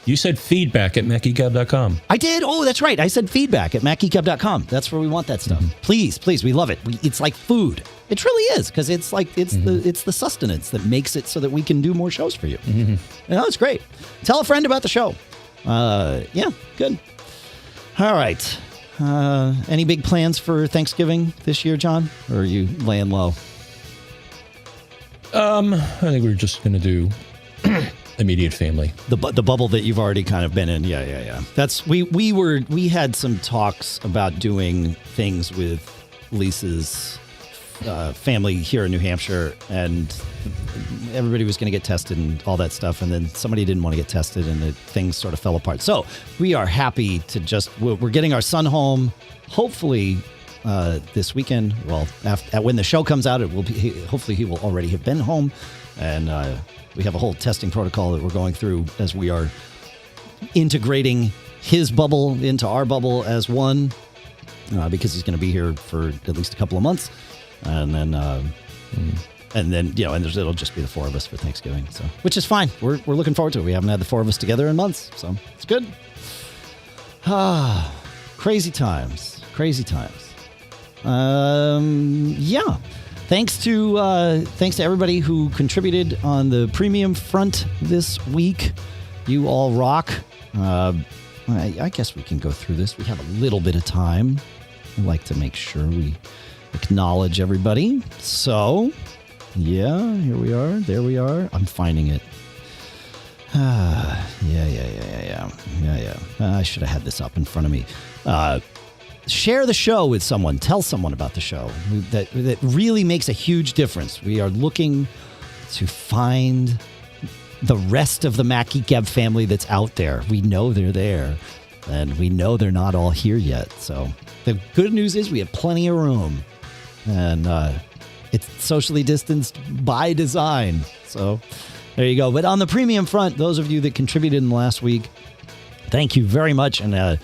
You said feedback@macgeekgab.com. I did. Oh, that's right. I said feedback@macgeekgab.com. That's where we want that stuff. Please. We love it. It's like food. It really is, because it's like it's the sustenance that makes it so that we can do more shows for you. It's great. Tell a friend about the show. Yeah, good. All right. Any big plans for Thanksgiving this year, John? Or are you laying low? I think we're just going to do immediate family. The bubble that you've already kind of been in. Yeah. That's we had some talks about doing things with Lisa's family here in New Hampshire, and everybody was going to get tested and all that stuff, and then somebody didn't want to get tested, and things sort of fell apart. So we are happy to we're getting our son home, hopefully this weekend. Well, when the show comes out, hopefully he will already have been home, and we have a whole testing protocol that we're going through as we are integrating his bubble into our bubble as one, because he's going to be here for at least a couple of months. And then it'll just be the four of us for Thanksgiving, so which is fine. We're looking forward to it. We haven't had the four of us together in months, so it's good. Crazy times. Yeah. Thanks to everybody who contributed on the premium front this week. You all rock. I guess we can go through this. We have a little bit of time. I like to make sure we acknowledge everybody. So, yeah, here we are. There we are. I'm finding it. Yeah. I should have had this up in front of me. Share the show with someone. Tell someone about the show. That really makes a huge difference. We are looking to find the rest of the Mac Geek Gab family that's out there. We know they're there, and we know they're not all here yet. So the good news is we have plenty of room. And it's socially distanced by design. So there you go. But on the premium front, those of you that contributed in the last week, thank you very much. And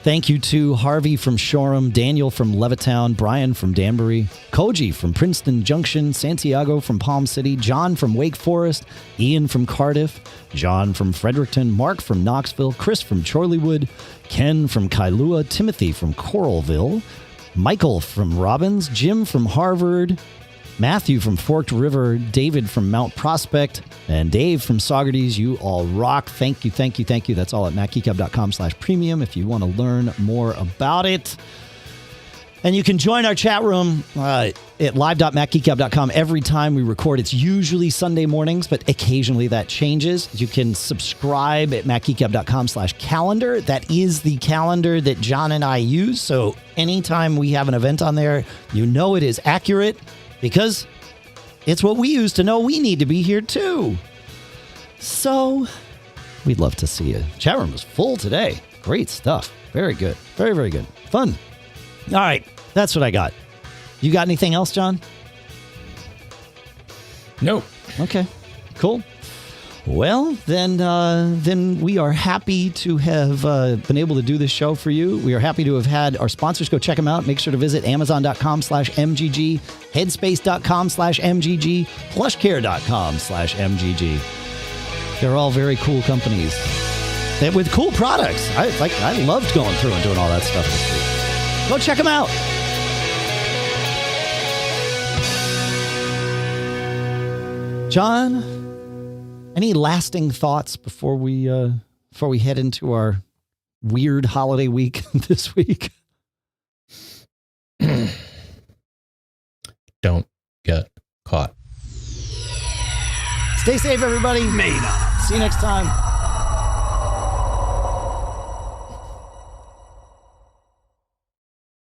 Thank you to Harvey from Shoreham, Daniel from Levittown, Brian from Danbury, Koji from Princeton Junction, Santiago from Palm City, John from Wake Forest, Ian from Cardiff, John from Fredericton, Mark from Knoxville, Chris from Chorleywood, Ken from Kailua, Timothy from Coralville, Michael from Robbins, Jim from Harvard, Matthew from Forked River, David from Mount Prospect, and Dave from Saugerties. You all rock. Thank you, thank you, thank you. That's all at macgeekgab.com/premium if you want to learn more about it. And you can join our chat room at live.macgeekgab.com every time we record. It's usually Sunday mornings, but occasionally that changes. You can subscribe at macgeekgab.com/calendar. That is the calendar that John and I use. So anytime we have an event on there, you know it is accurate, because it's what we use to know we need to be here too. So we'd love to see you. Chat room was full today. Great stuff. Very good. Very, very good. Fun. All right. That's what I got. You got anything else, John? Nope. Okay. Cool. Well, then we are happy to have been able to do this show for you. We are happy to have had our sponsors. Go check them out. Make sure to visit amazon.com/MGG, headspace.com/MGG, plushcare.com/MGG. They're all very cool companies with cool products. I loved going through and doing all that stuff this week. Go check them out. John, any lasting thoughts before we head into our weird holiday week this week? Don't get caught. Stay safe, everybody. See you next time.